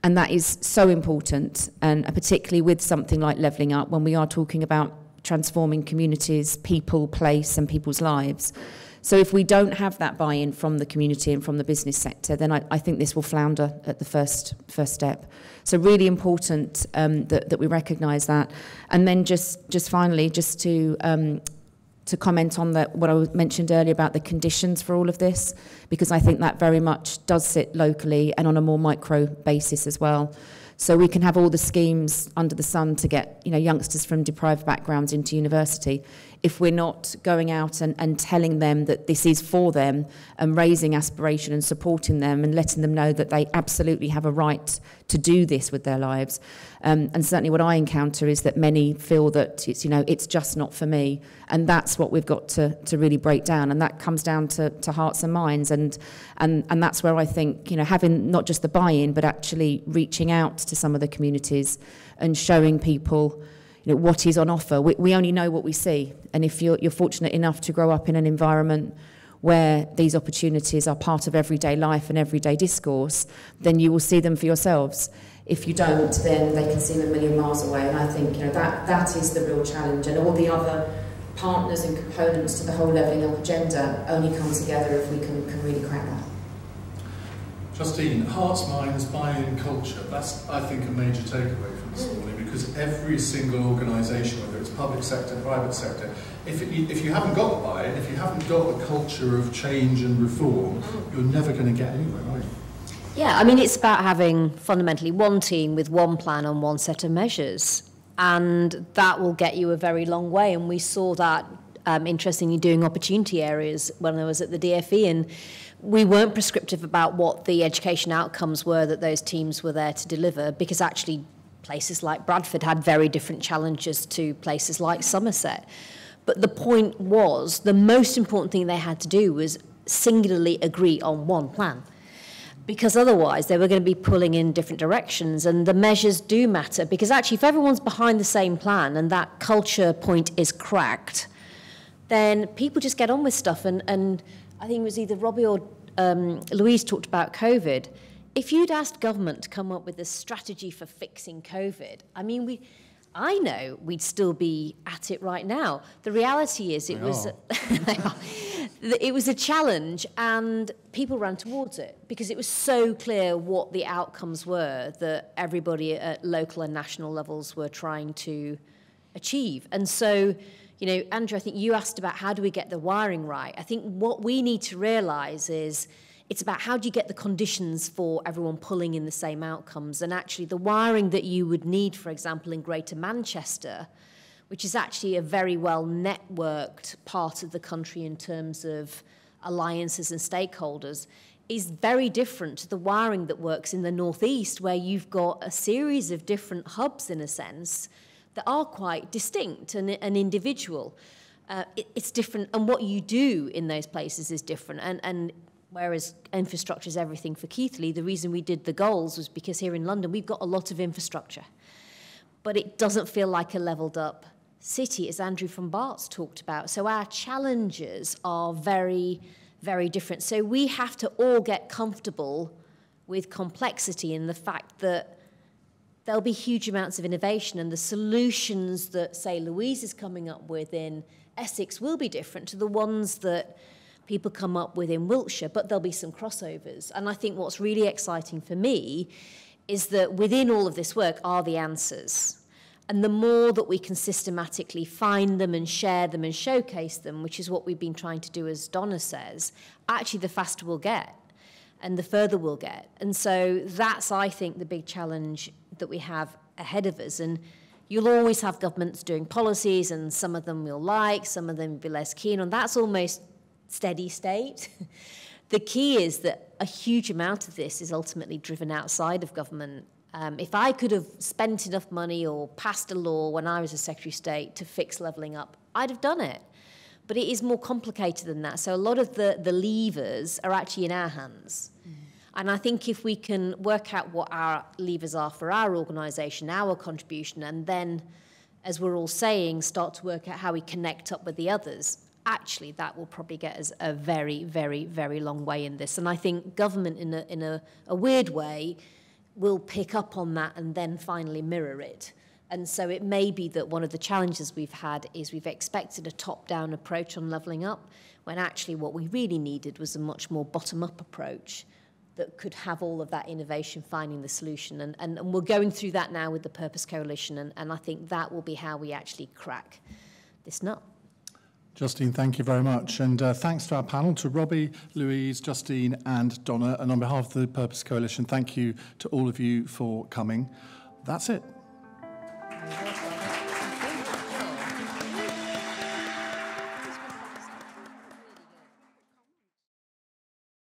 and that is so important, and particularly with something like levelling up, when we are talking about transforming communities, people, place, and people's lives. So if we don't have that buy-in from the community and from the business sector, then I think this will flounder at the first step. So really important that we recognise that. And then just finally, just to comment on what I mentioned earlier about the conditions for all of this, because I think that very much does sit locally and on a more micro basis as well. So we can have all the schemes under the sun to get, you know, youngsters from deprived backgrounds into university. If we're not going out and telling them that this is for them and raising aspiration and supporting them and letting them know that they absolutely have a right to do this with their lives. And certainly what I encounter is that many feel that it's, you know, it's just not for me. And that's what we've got to really break down. And that comes down to hearts and minds. And that's where I think, you know, having not just the buy-in, but actually reaching out to some of the communities and showing people, you know, what is on offer. We only know what we see. And if you're fortunate enough to grow up in an environment where these opportunities are part of everyday life and everyday discourse, then you will see them for yourselves. If you don't, then they can seem a million miles away. And I think, you know, that is the real challenge. And all the other partners and components to the whole levelling up agenda only come together if we can really crack that. Justine, hearts, minds, buy-in, culture, that's, I think, a major takeaway from this morning, because every single organisation, whether it's public sector, private sector, if you haven't got buy-in, if you haven't got a culture of change and reform, you're never going to get anywhere, are you? Yeah, I mean, it's about having fundamentally one team with one plan on one set of measures, and that will get you a very long way. And we saw that, interestingly, doing opportunity areas when I was at the DFE, and we weren't prescriptive about what the education outcomes were that those teams were there to deliver, because actually places like Bradford had very different challenges to places like Somerset. But the point was, the most important thing they had to do was singularly agree on one plan, because otherwise they were going to be pulling in different directions. And the measures do matter, because actually if everyone's behind the same plan and that culture point is cracked, then people just get on with stuff. And I think it was either Robbie or Louise talked about COVID. If you'd asked government to come up with a strategy for fixing COVID, I mean, I know we'd still be at it right now. The reality is it was a challenge, and people ran towards it because it was so clear what the outcomes were that everybody at local and national levels were trying to achieve. And so, you know, Andrew, I think you asked about how do we get the wiring right. I think what we need to realise is it's about how do you get the conditions for everyone pulling in the same outcomes. And actually the wiring that you would need, for example, in Greater Manchester, which is actually a very well networked part of the country in terms of alliances and stakeholders, is very different to the wiring that works in the northeast, where you've got a series of different hubs, in a sense, that are quite distinct and individual. It's different, and what you do in those places is different. And whereas infrastructure is everything for Keighley, the reason we did the goals was because here in London we've got a lot of infrastructure, but it doesn't feel like a levelled up city, as Andrew from Barts talked about. So our challenges are very, very different. So we have to all get comfortable with complexity and the fact that there'll be huge amounts of innovation, and the solutions that, say, Louise is coming up with in Essex will be different to the ones that people come up with in Wiltshire, but there'll be some crossovers. And I think what's really exciting for me is that within all of this work are the answers. And the more that we can systematically find them and share them and showcase them, which is what we've been trying to do, as Donna says, actually the faster we'll get and the further we'll get. And so that's, I think, the big challenge that we have ahead of us. And you'll always have governments doing policies, and some of them you'll like, some of them you'll be less keen on. That's almost steady state. The key is that a huge amount of this is ultimately driven outside of government. If I could have spent enough money or passed a law when I was a Secretary of State to fix levelling up, I'd have done it. But it is more complicated than that. So a lot of the levers are actually in our hands. And I think if we can work out what our levers are for our organisation, our contribution, and then, as we're all saying, start to work out how we connect up with the others, actually that will probably get us a very, very, very long way in this. And I think government, in a weird way, will pick up on that and then finally mirror it. And so it may be that one of the challenges we've had is we've expected a top-down approach on levelling up, when actually what we really needed was a much more bottom-up approach that could have all of that innovation finding the solution. And we're going through that now with the Purpose Coalition, and I think that will be how we actually crack this nut. Justine, thank you very much. And thanks to our panel, to Robbie, Louise, Justine and Donna. And on behalf of the Purpose Coalition, thank you to all of you for coming. That's it.